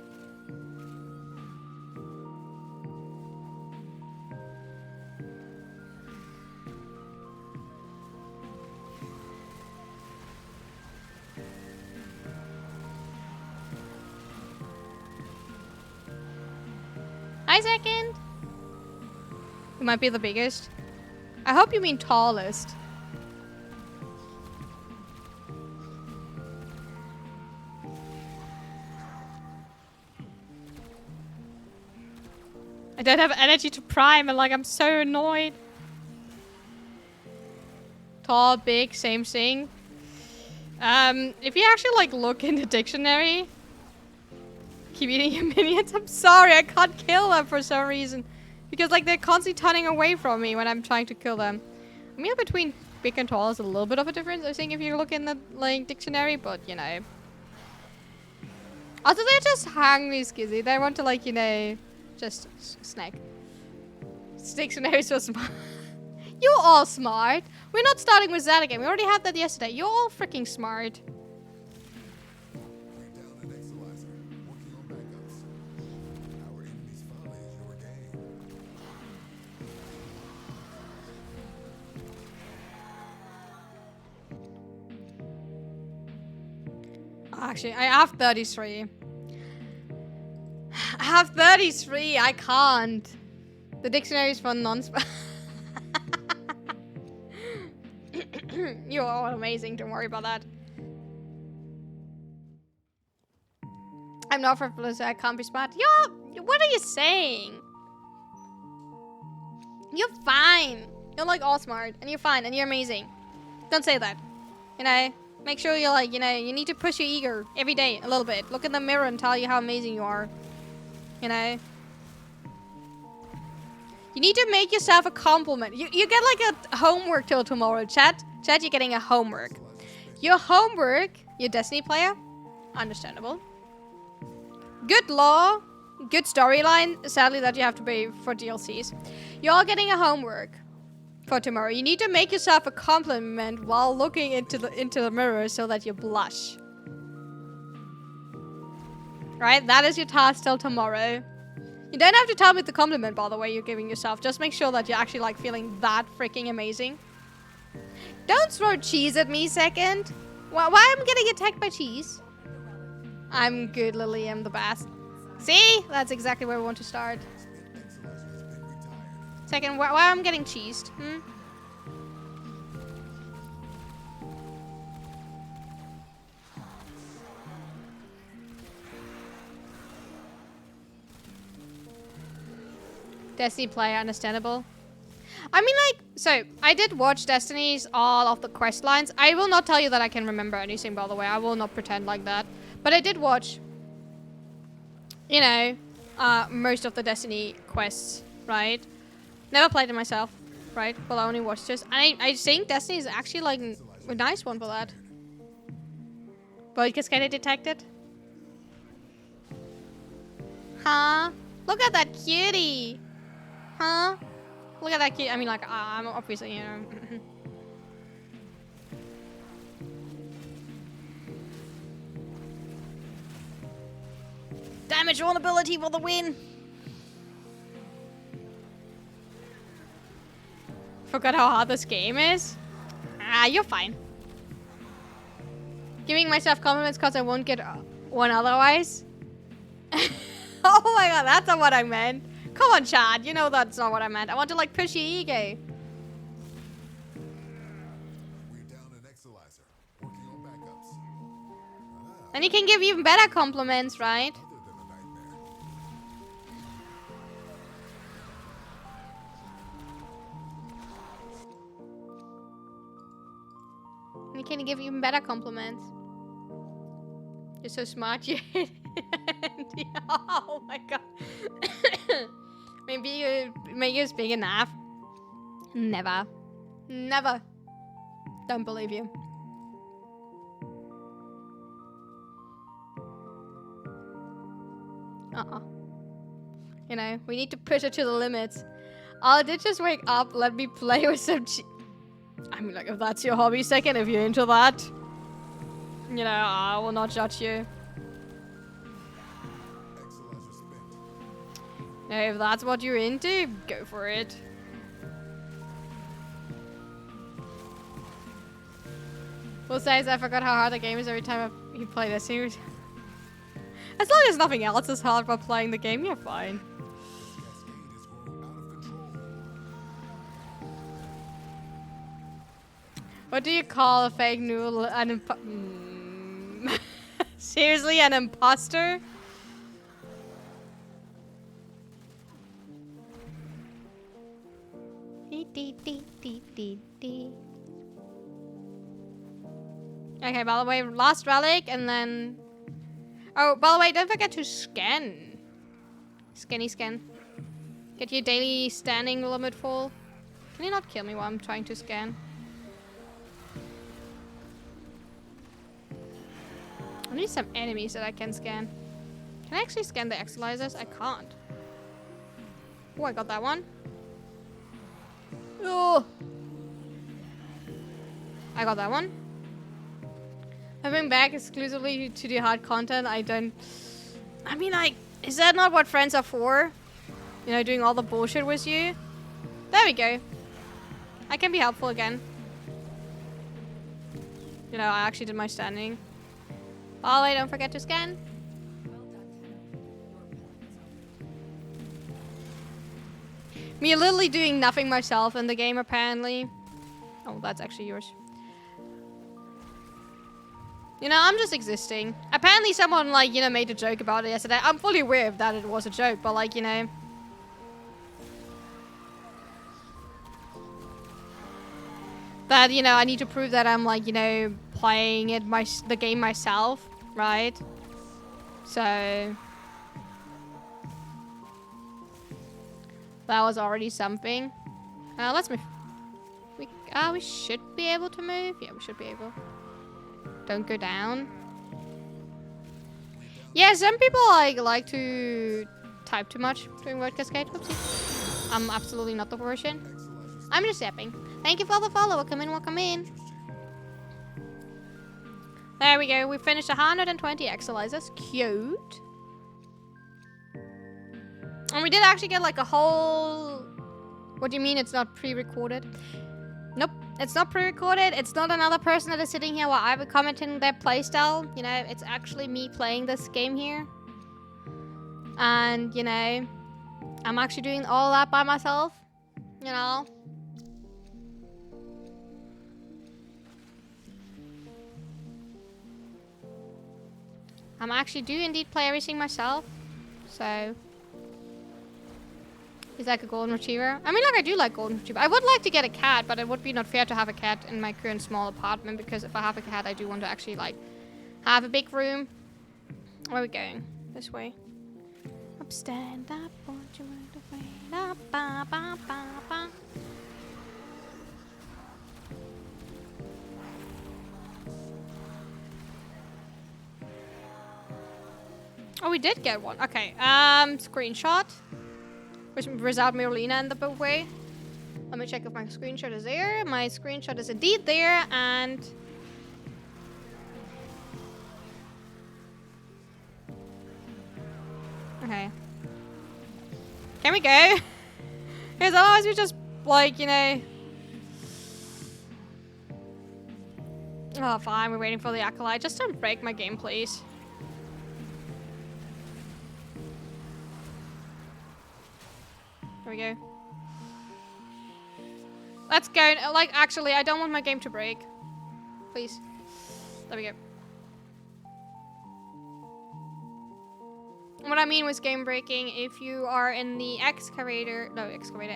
Hi, second. You might be the biggest. I hope you mean tallest. I don't have energy to prime, and like I'm so annoyed. Tall, big, same thing. If you actually like look in the dictionary, keep eating your minions. I'm sorry, I can't kill them for some reason. Because like they're constantly turning away from me when I'm trying to kill them. I mean, between big and tall is a little bit of a difference, I think, if you look in the like dictionary, but you know. Also, they're just hungry, skizzy. They want to like, you know, just snack. This dictionary is so smart. You're all smart. We're not starting with that again. We already had that yesterday. You're all freaking smart. Actually, I have 33. I have 33. I can't. The dictionary is for non-spam. You're all amazing. Don't worry about that. I'm not frivolous. I can't be smart. What are you saying? You're fine. You're like all smart. And you're fine. And you're amazing. Don't say that. You know? Make sure you're like, you know, you need to push your ego every day a little bit. Look in the mirror and tell you how amazing you are. You know? You need to make yourself a compliment. You get like a homework till tomorrow, chat. Chat, you're getting a homework. Your homework, your Destiny player, understandable. Good lore, good storyline. Sadly, that you have to pay for DLCs. You're getting a homework for tomorrow. You need to make yourself a compliment while looking into the mirror so that you blush. Right? That is your task till tomorrow. You don't have to tell me the compliment, by the way, you're giving yourself. Just make sure that you're actually like feeling that freaking amazing. Don't throw cheese at me, second. Why am I getting attacked by cheese? I'm good, Lily. I'm the best. See? That's exactly where we want to start. Second, why am I getting cheesed? Hmm? Destiny player, understandable. I mean, like, so, I did watch Destiny's all of the quest lines. I will not tell you that I can remember anything, by the way. I will not pretend like that. But I did watch, you know, most of the Destiny quests, right? Never played it myself, right? Well, I only watched this. And I think Destiny is actually, like, a nice one for that. But Cascade detected? Huh? Look at that cutie! Huh? Look at that cute. I mean, like, I'm obviously, you know. Damage vulnerability for the win. Forgot how hard this game is. You're fine. Giving myself compliments because I won't get one otherwise. Oh my god, that's not what I meant. Come on, Chad. You know that's not what I meant. I want to, like, push your ego. We're down an exolizer. Working on backups. And you can give even better compliments, right? Other than a nightmare. And you can give even better compliments. You're so smart, you oh my god. Maybe you're big enough. Never. Never. Don't believe you. You know, we need to push it to the limits. Oh, did just wake up. Let me play with some I mean, like, if that's your hobby, second, if you're into that. You know, I will not judge you. Exolizer spent. No, if that's what you're into, go for it. Will says I forgot how hard the game is every time you play this series. As long as nothing else is hard while playing the game, you're fine. Cascade is growing out of control. What do you call a fake noodle? An seriously, an imposter? Okay, by the way, last relic and then... Oh, by the way, don't forget to scan. Scanny scan. Get your daily standing limit full. Can you not kill me while I'm trying to scan? I need some enemies that I can scan. Can I actually scan the exolizers? I can't. Oh, I got that one. Oh! I got that one. Having back exclusively to the hard content, I mean, like, is that not what friends are for? You know, doing all the bullshit with you? There we go. I can be helpful again. You know, I actually did my standing. Oh, wait, don't forget to scan. Me literally doing nothing myself in the game, apparently. Oh, that's actually yours. You know, I'm just existing. Apparently someone, like, you know, made a joke about it yesterday. I'm fully aware of that it was a joke, but, like, you know. That, you know, I need to prove that I'm, like, you know, playing the game myself, right? So... that was already something. Let's move. Ah, we should be able to move. Yeah, we should be able. Don't go down. Yeah, some people like to type too much during Word Cascade. Whoopsie. I'm absolutely not the version. I'm just zapping. Thank you for the follow. Welcome in, welcome in. There we go. We finished 120 exercises. Cute. And we did actually get like a whole... What do you mean it's not pre-recorded? Nope. It's not pre-recorded. It's not another person that is sitting here while I'm commenting their playstyle. You know, it's actually me playing this game here. And, you know, I'm actually doing all that by myself. You know. I'm actually do indeed play everything myself. So... He's like a golden retriever. I mean, like, I do like golden retriever. I would like to get a cat, but it would be not fair to have a cat in my current small apartment, because if I have a cat, I do want to actually, like, have a big room. Where are we going? This way. Up, stand up, won't you move the way up, ba, ba, ba, ba. Oh, we did get one. Okay, screenshot. Without Mirolina in the way. Let me check if my screenshot is there. My screenshot is indeed there, and... Okay. Can we go? Because otherwise we just, like, you know... Oh, fine, we're waiting for the Acolyte. Just don't break my game, please. There we go. Let's go. Like, actually, I don't want my game to break. Please. There we go. What I mean was game breaking, if you are in the elevator. Good work. You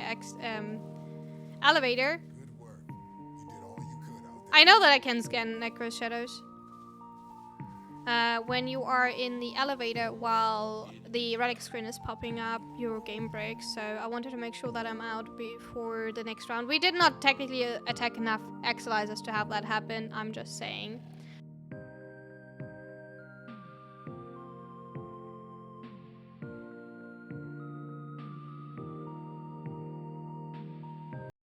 did all you could out there. I know that I can scan Necro's shadows. When you are in the elevator while the relic screen is popping up, your game breaks. So I wanted to make sure that I'm out before the next round. We did not technically attack enough exercises to have that happen. I'm just saying.